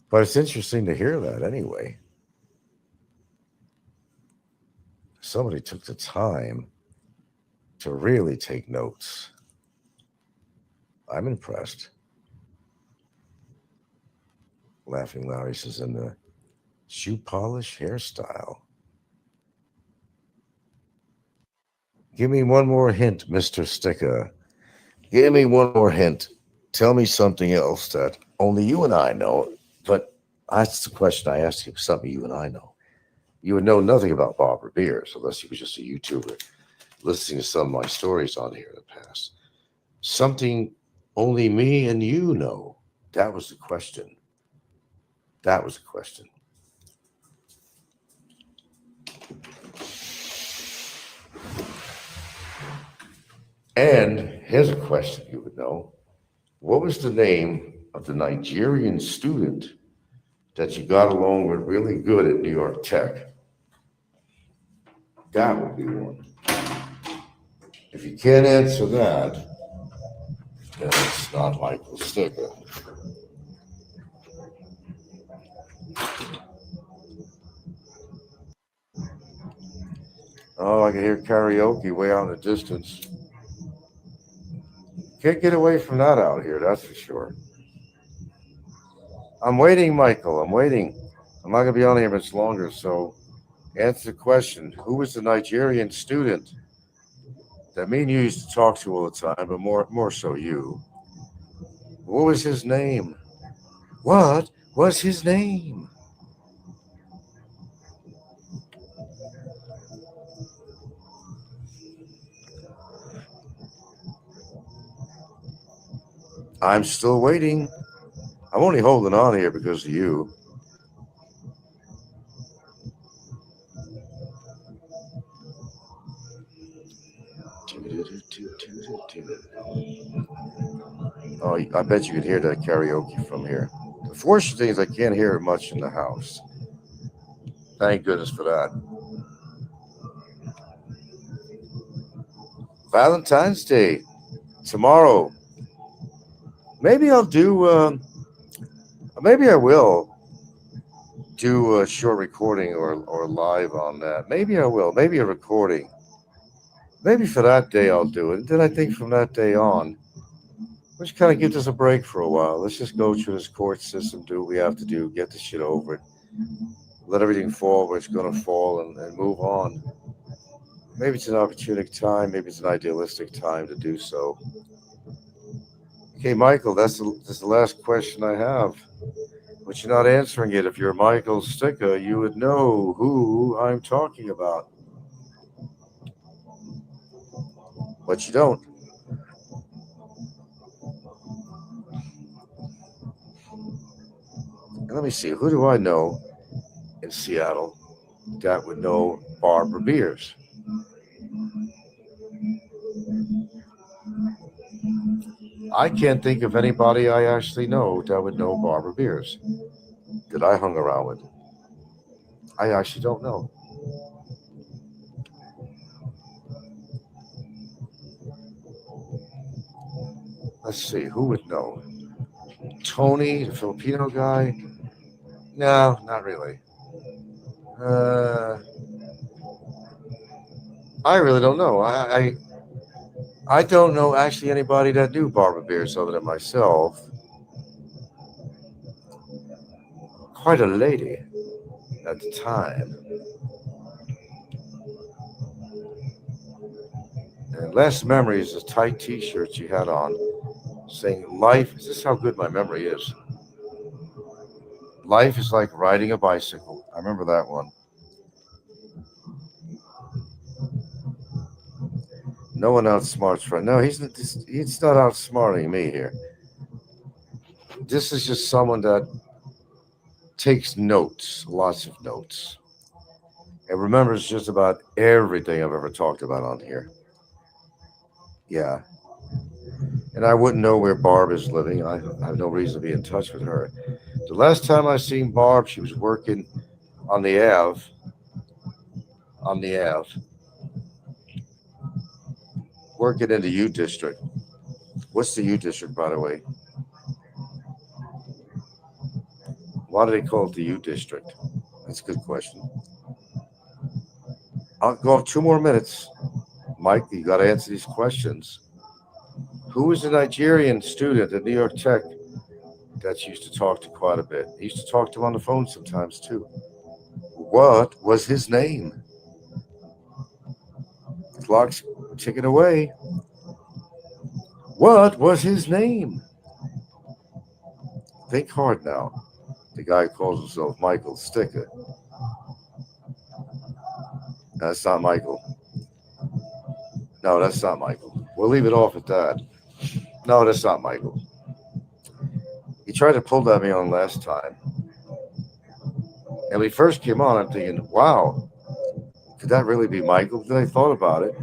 But it's interesting to hear that anyway. Somebody took the time to really take notes. I'm impressed. Laughing Larry says, in the shoe polish hairstyle. Give me one more hint, Mr. Sticker. Give me one more hint. Tell me something else that only you and I know. But that's the question I asked you, something you and I know. You would know nothing about Barbara Beers unless you were just a YouTuber listening to some of my stories on here in the past. Something only me and you know. That was the question. That was the question. And here's a question you would know. What was the name of the Nigerian student that you got along with really good at New York Tech? That would be one. If you can't answer that, It's not Michael Sticker. Oh, I can hear karaoke way out in the distance. Can't get away from that out here, that's for sure. I'm waiting, Michael. I'm waiting. I'm not going to be on here much longer, so answer the question. Who was the Nigerian student that me and you used to talk to all the time, but more so you? What was his name? What was his name? I'm still waiting. I'm only holding on here because of you. Oh, I bet you could hear that karaoke from here. The fortunate thing is I can't hear it much in the house. Thank goodness for that. Valentine's Day tomorrow. Maybe I'll do. Maybe I will do a short recording or live on that. Maybe I will. Maybe a recording. Maybe for that day I'll do it. And then I think from that day on, let's kind of give this a break for a while. Let's just go through this court system, do what we have to do, get the shit over it, let everything fall where it's going to fall, and move on. Maybe it's an opportunistic time. Maybe it's an idealistic time to do so. Okay, Michael, that's the last question I have. But you're not answering it. If you're Michael Sticker, you would know who I'm talking about. But you don't. And let me see, who do I know in Seattle that would know Barbara Beers? I can't think of anybody I actually know that would know Barbara Beers that I hung around with. I actually don't know. Let's see, who would know? Tony, the Filipino guy? No, not really. Uh, I really don't know. I don't know actually anybody that knew Barbara Beers other than myself. Quite a lady at the time. And last memory is the tight T-shirt she had on, saying, "Life." Is this how good my memory is? Life is like riding a bicycle. I remember that one. No one outsmarts Frank. No, he's not outsmarting me here. This is just someone that takes notes, lots of notes, and remembers just about everything I've ever talked about on here. Yeah, and I wouldn't know where Barb is living. I have no reason to be in touch with her. The last time I seen Barb, she was working on the Ave, on the Ave, working in the U District. What's the U District, by the way? Why do they call it the U District? That's a good question. I'll go 2 more minutes. Mike, you got to answer these questions. Who was a Nigerian student at New York Tech that you used to talk to quite a bit? He used to talk to him on the phone sometimes too. What was his name? Clock's ticking away. What was his name? Think hard now. The guy calls himself Michael Sticker. That's not Michael. No, that's not Michael. We'll leave it off at that. No, that's not Michael. He tried to pull that me on last time. And when he first came on, I'm thinking, wow, could that really be Michael? Then I thought about it.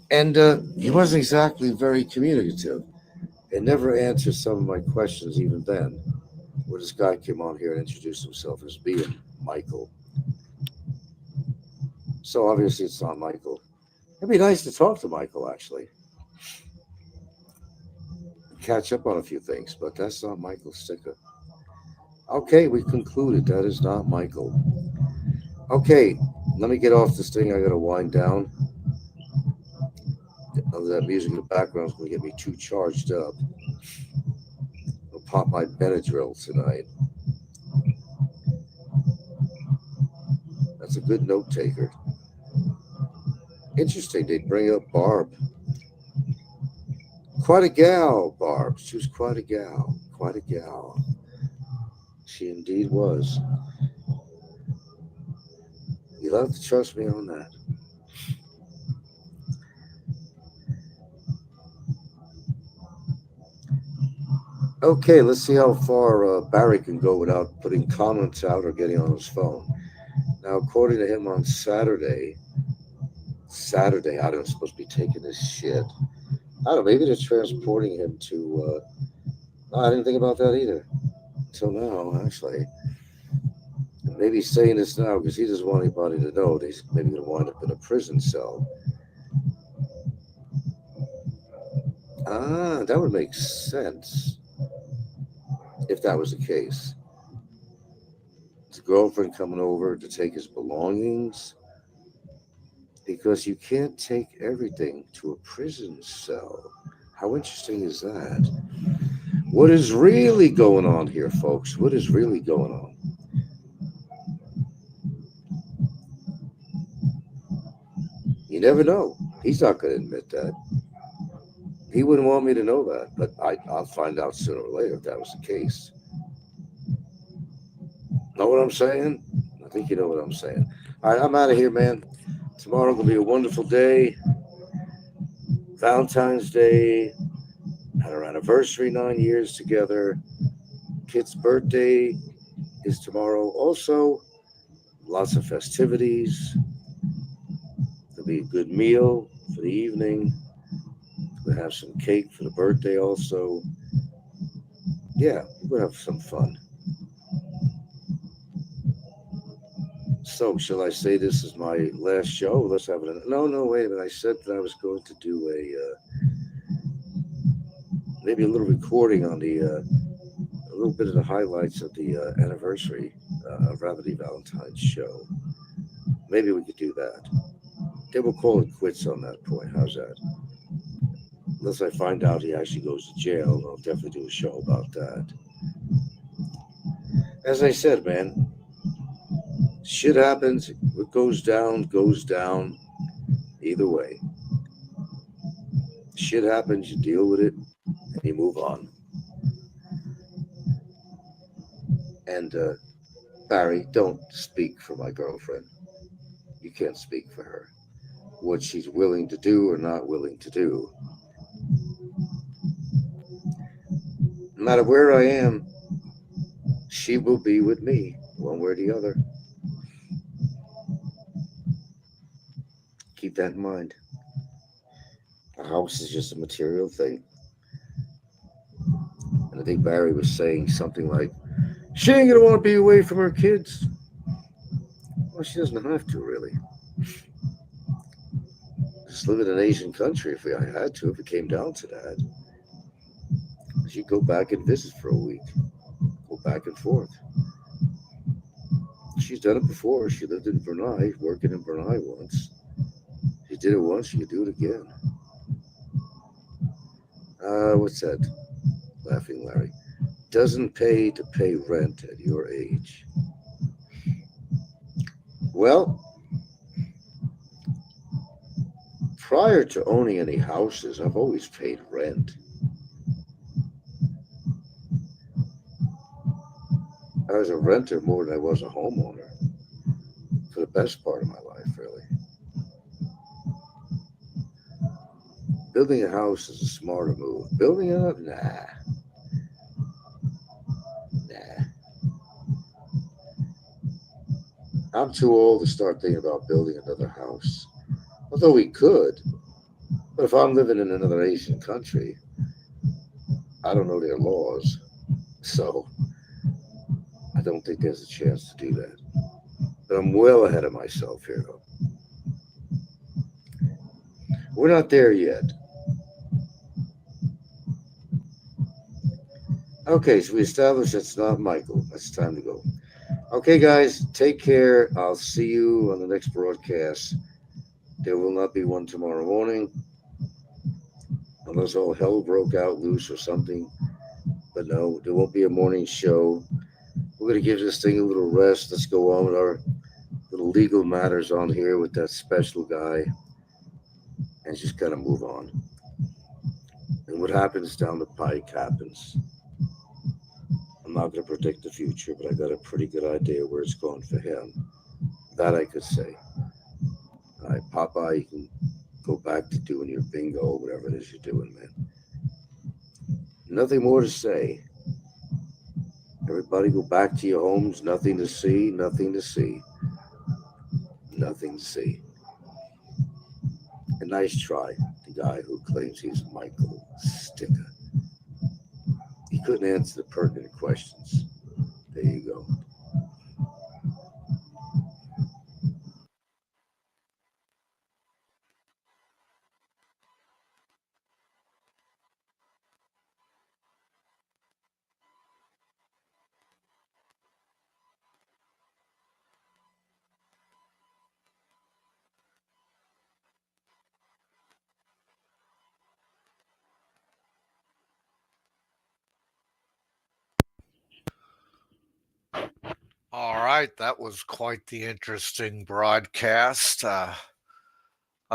And he wasn't exactly very communicative and never answered some of my questions even then. When this guy came on here and introduced himself as being Michael. So obviously it's not Michael. It'd be nice to talk to Michael, actually. Catch up on a few things, but that's not Michael's sticker. Okay, we concluded that is not Michael. Okay, let me get off this thing. I gotta wind down. That music in the background is gonna get me too charged up. I'll pop my Benadryl tonight. That's a good note taker. Interesting, they bring up Barb. Quite a gal, Barb. She was quite a gal. Quite a gal. She indeed was. You'll have to trust me on that. Okay, let's see how far Barry can go without putting comments out or getting on his phone. Now, according to him on Saturday, I don't know, supposed to be taking this shit. I don't know, maybe they're transporting him to. I didn't think about that either until now, actually. Maybe he's saying this now because he doesn't want anybody to know that he's maybe going to wind up in a prison cell. Ah, that would make sense if that was the case. His girlfriend coming over to take his belongings because you can't take everything to a prison cell. How interesting is that? What is really going on here, folks? What is really going on? You never know. He's not going to admit that. He wouldn't want me to know that, but I'll find out sooner or later if that was the case. Know what I'm saying? I think you know what I'm saying. All right, I'm out of here, man. Tomorrow will be a wonderful day. Valentine's Day. Had our anniversary, 9 years together. Kid's birthday is tomorrow. Also, lots of festivities. There'll be a good meal for the evening. We'll have some cake for the birthday also. Yeah, we'll have some fun. So, shall I say this is my last show? Let's have it. No, wait a minute. I said that I was going to do maybe a little recording on a little bit of the highlights of the anniversary, rather the Valentine's show. Maybe we could do that. Then we'll call it quits on that point. How's that? Unless I find out he actually goes to jail, I'll definitely do a show about that. As I said, man, shit happens. What goes down, goes down. Either way. Shit happens, you deal with it, and you move on. And Barry, don't speak for my girlfriend. You can't speak for her. What she's willing to do or not willing to do. No matter where I am, she will be with me, one way or the other. Keep that in mind. A house is just a material thing. And I think Barry was saying something like, she ain't gonna want to be away from her kids. Well, she doesn't have to, really. Just live in an Asian country if I had to, if it came down to that. She'd go back and visit for a week. Go back and forth. She's done it before. She lived in Brunei, working in Brunei once. She did it once, she could do it again. What's that? Laughing Larry. Doesn't pay to pay rent at your age. Well, prior to owning any houses, I've always paid rent. I was a renter more than I was a homeowner for the best part of my life, really. Building a house is a smarter move. Building it up? Nah. I'm too old to start thinking about building another house. Although we could. But if I'm living in another Asian country, I don't know their laws. So I don't think there's a chance to do that. But I'm well ahead of myself here, though. We're not there yet. Okay, so we established that's not Michael. That's time to go. Okay, guys, take care. I'll see you on the next broadcast. There will not be one tomorrow morning unless all hell broke out loose or something. But no, there won't be a morning show. We're going to give this thing a little rest. Let's go on with our little legal matters on here with that special guy and just kind of move on. And what happens down the pike happens. I'm not going to predict the future, but I got a pretty good idea where it's going for him. That I could say. All right, Popeye, you can go back to doing your bingo or whatever it is you're doing, man. Nothing more to say. Everybody go back to your homes. Nothing to see, nothing to see, nothing to see. A nice try, the guy who claims he's Michael Sticker. He couldn't answer the pertinent questions. There you go. All right, that was quite the interesting broadcast. I'd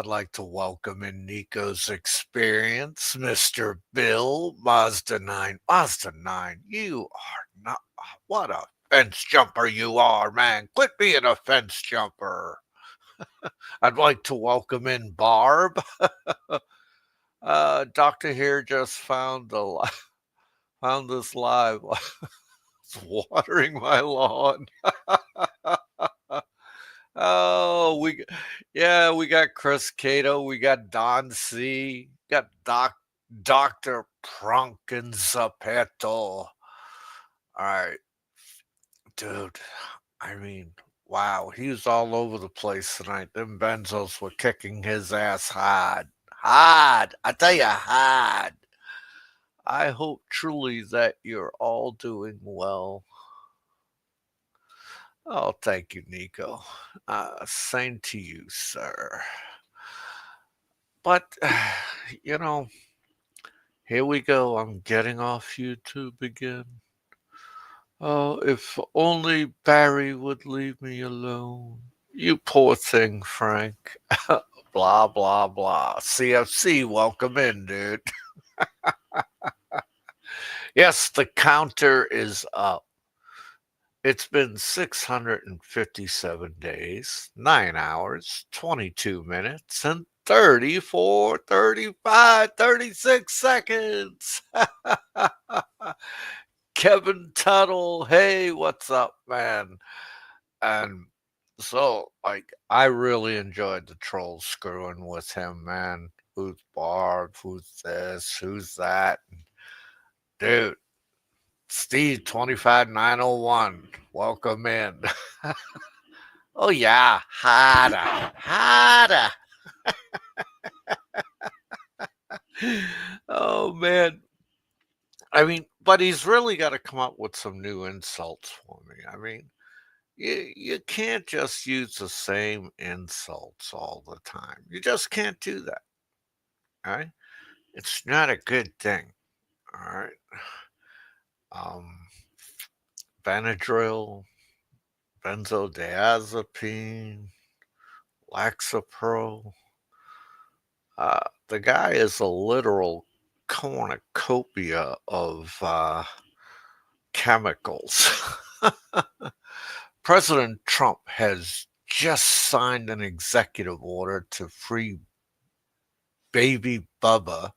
like to welcome in Nico's experience, Mr. Bill Mazda 9. Mazda 9, you are not, what a fence jumper you are, man. Quit being a fence jumper. I'd like to welcome in Barb. Doctor here just found found this live. It's watering my lawn. Oh, we got Chris Cato, we got Don C, got Doctor Prunkin Zapetto. All right, dude. I mean, wow, he was all over the place tonight. Them Benzos were kicking his ass hard, hard. I tell you, hard. I hope truly that you're all doing well. Oh, thank you, Nico. Same to you, sir. But, you know, here we go. I'm getting off YouTube again. Oh, if only Barry would leave me alone. You poor thing, Frank. Blah, blah, blah. CFC, welcome in, dude. Yes, the counter is up. It's been 657 days, 9 hours, 22 minutes, and 34, 35, 36 seconds. Kevin Tuttle, hey, what's up, man? And so, like, I really enjoyed the troll screwing with him, man. Who's Barb? Who's this? Who's that? Dude, Steve 25901, welcome in. Oh, yeah, harder, harder. Oh, man. I mean, but he's really got to come up with some new insults for me. I mean, you can't just use the same insults all the time. You just can't do that. All right. It's not a good thing. All right. Um, Benadryl, benzodiazepine, Laxapro. The guy is a literal cornucopia of chemicals. President Trump has just signed an executive order to free baby Bubba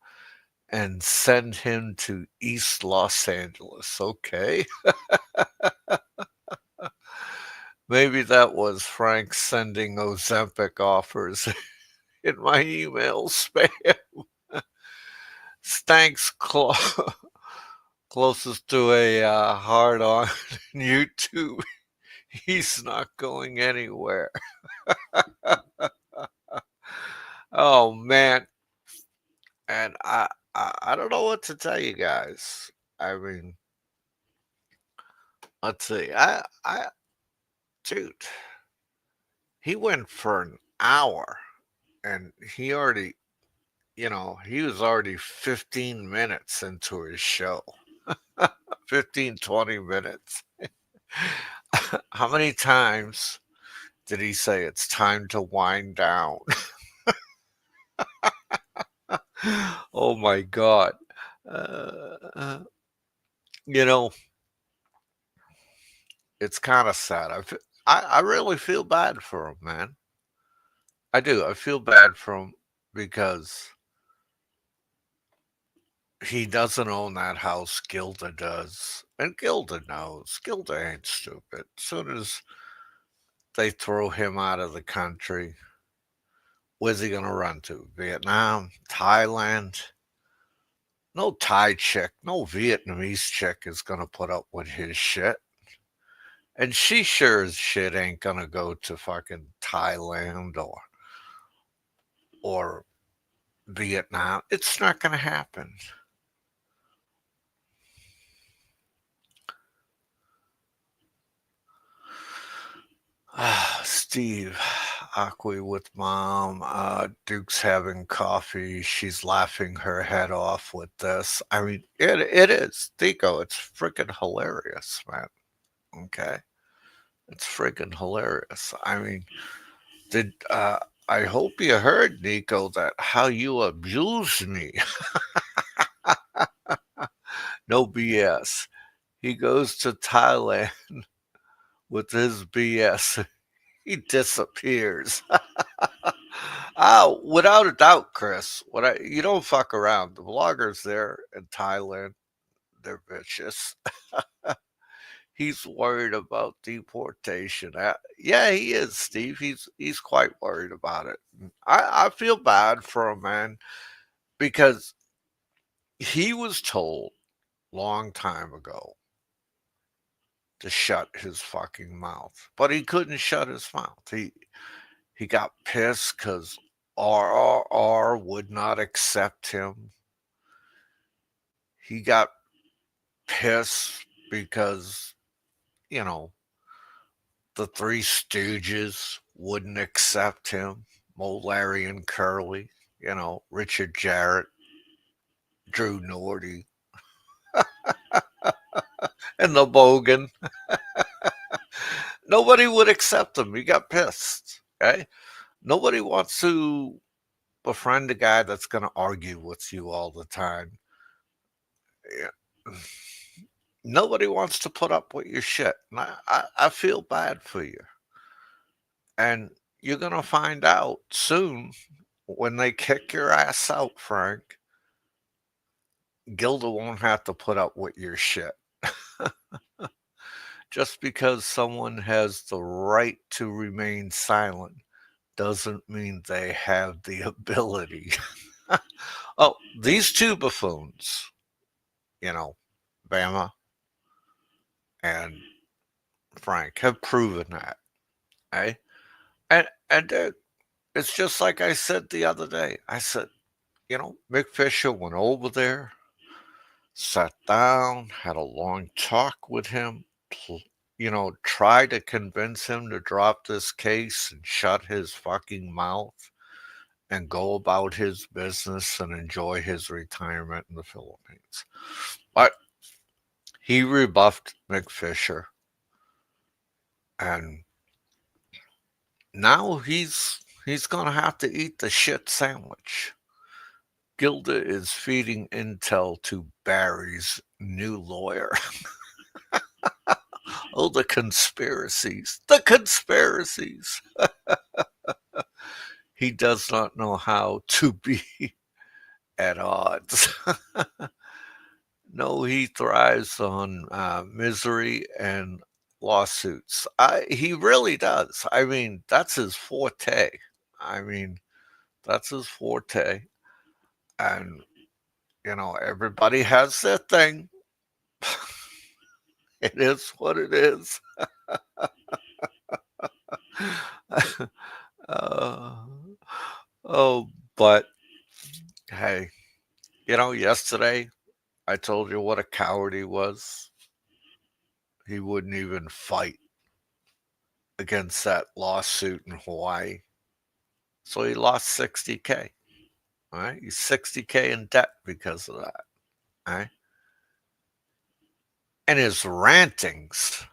and send him to East Los Angeles. Okay. Maybe that was Frank sending Ozempic offers in my email spam. Thanks, closest to a hard on YouTube. He's not going anywhere. Oh, man. And I don't know what to tell you guys. I mean, let's see. Dude, he went for an hour and he was already 15 minutes into his show. 15, 20 minutes. How many times did he say it's time to wind down? Oh my God. Uh, you know, it's kind of sad. I really feel bad for him, man. I do. I feel bad for him because he doesn't own that house. Gilda does. And Gilda knows. Gilda ain't stupid. As soon as they throw him out of the country, where's he going to run to? Vietnam? Thailand? No Thai chick, no Vietnamese chick is going to put up with his shit. And she sure as shit ain't going to go to fucking Thailand or Vietnam. It's not going to happen. Steve, Aqua with mom. Duke's having coffee. She's laughing her head off with this. I mean, it is. Dico, it's freaking hilarious, man. Okay? It's freaking hilarious. I mean, I hope you heard, Nico, that how you abused me. No BS. He goes to Thailand with his BS. He disappears. Without a doubt, Chris. You don't fuck around. The bloggers there in Thailand, they're vicious. He's worried about deportation. Yeah, he is, Steve. He's quite worried about it. I feel bad for him, man, because he was told long time ago to shut his fucking mouth, but he couldn't shut his mouth. He got pissed because RRR would not accept him. He got pissed because, you know, the Three Stooges wouldn't accept him. Mo, Larry, and Curly. You know, Richard Jarrett, Drew Norty, and the Bogan. Nobody would accept him. He got pissed. Okay? Nobody wants to befriend a guy that's going to argue with you all the time. Yeah. Nobody wants to put up with your shit. And I feel bad for you. And you're going to find out soon when they kick your ass out, Frank. Gilda won't have to put up with your shit. Just because someone has the right to remain silent doesn't mean they have the ability. Oh, these two buffoons, you know, Bama and Frank, have proven that. Eh? And it's just like I said the other day. I said, Mick Fisher went over there, sat down, had a long talk with him, tried to convince him to drop this case and shut his fucking mouth and go about his business and enjoy his retirement in the Philippines. But he rebuffed Mick Fisher, and now he's going to have to eat the shit sandwich. Gilda is feeding intel to Barry's new lawyer. Oh, the conspiracies. The conspiracies. He does not know how to be at odds. No, he thrives on misery and lawsuits. He really does. I mean, that's his forte. That's his forte. And, everybody has their thing. It is what it is. uh, oh, but hey, yesterday I told you what a coward he was. He wouldn't even fight against that lawsuit in Hawaii. So he lost 60K. All right. He's 60K in debt because of that. All right. And his rantings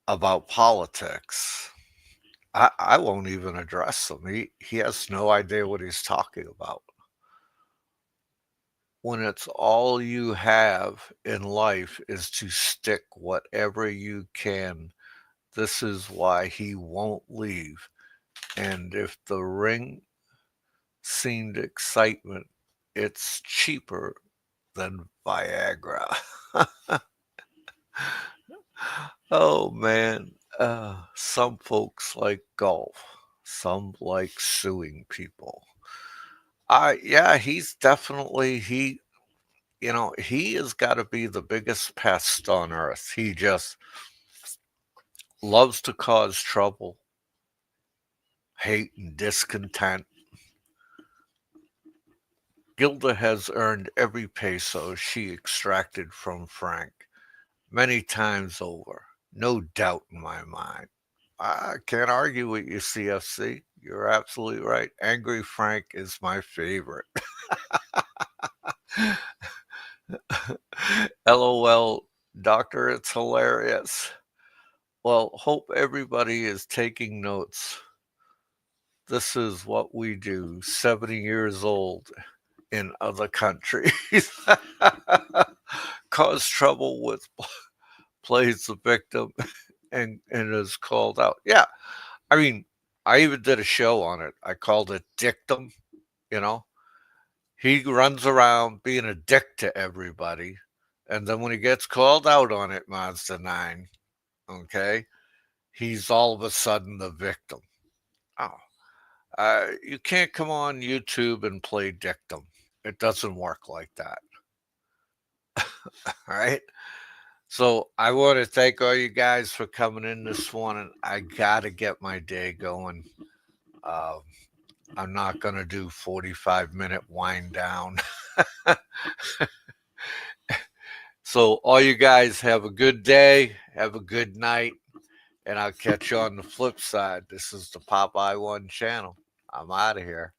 about politics, I won't even address them. He has no idea what he's talking about. When it's all you have in life is to stick whatever you can, this is why he won't leave. And if the ring seemed excitement, it's cheaper than Viagra. Oh man, some folks like golf, some like suing people. Yeah, he's definitely he has got to be the biggest pest on earth. He just loves to cause trouble, hate, and discontent. Gilda has earned every peso she extracted from Frank many times over. No doubt in my mind. I can't argue with you, CFC. You're absolutely right. Angry Frank is my favorite. LOL, Doctor, it's hilarious. Well, hope everybody is taking notes. This is what we do, 70 years old in other countries. Cause trouble with plays the victim and is called out. Yeah. I mean, I even did a show on it. I called it Dictum, you know. He runs around being a dick to everybody. And then when he gets called out on it, Monster 9, okay, he's all of a sudden the victim. Oh, you can't come on YouTube and play dictum. It doesn't work like that. All right. So I want to thank all you guys for coming in this morning. I got to get my day going. I'm not going to do 45-minute wind down. So all you guys have a good day. Have a good night. And I'll catch you on the flip side. This is the Popeye One channel. I'm out of here.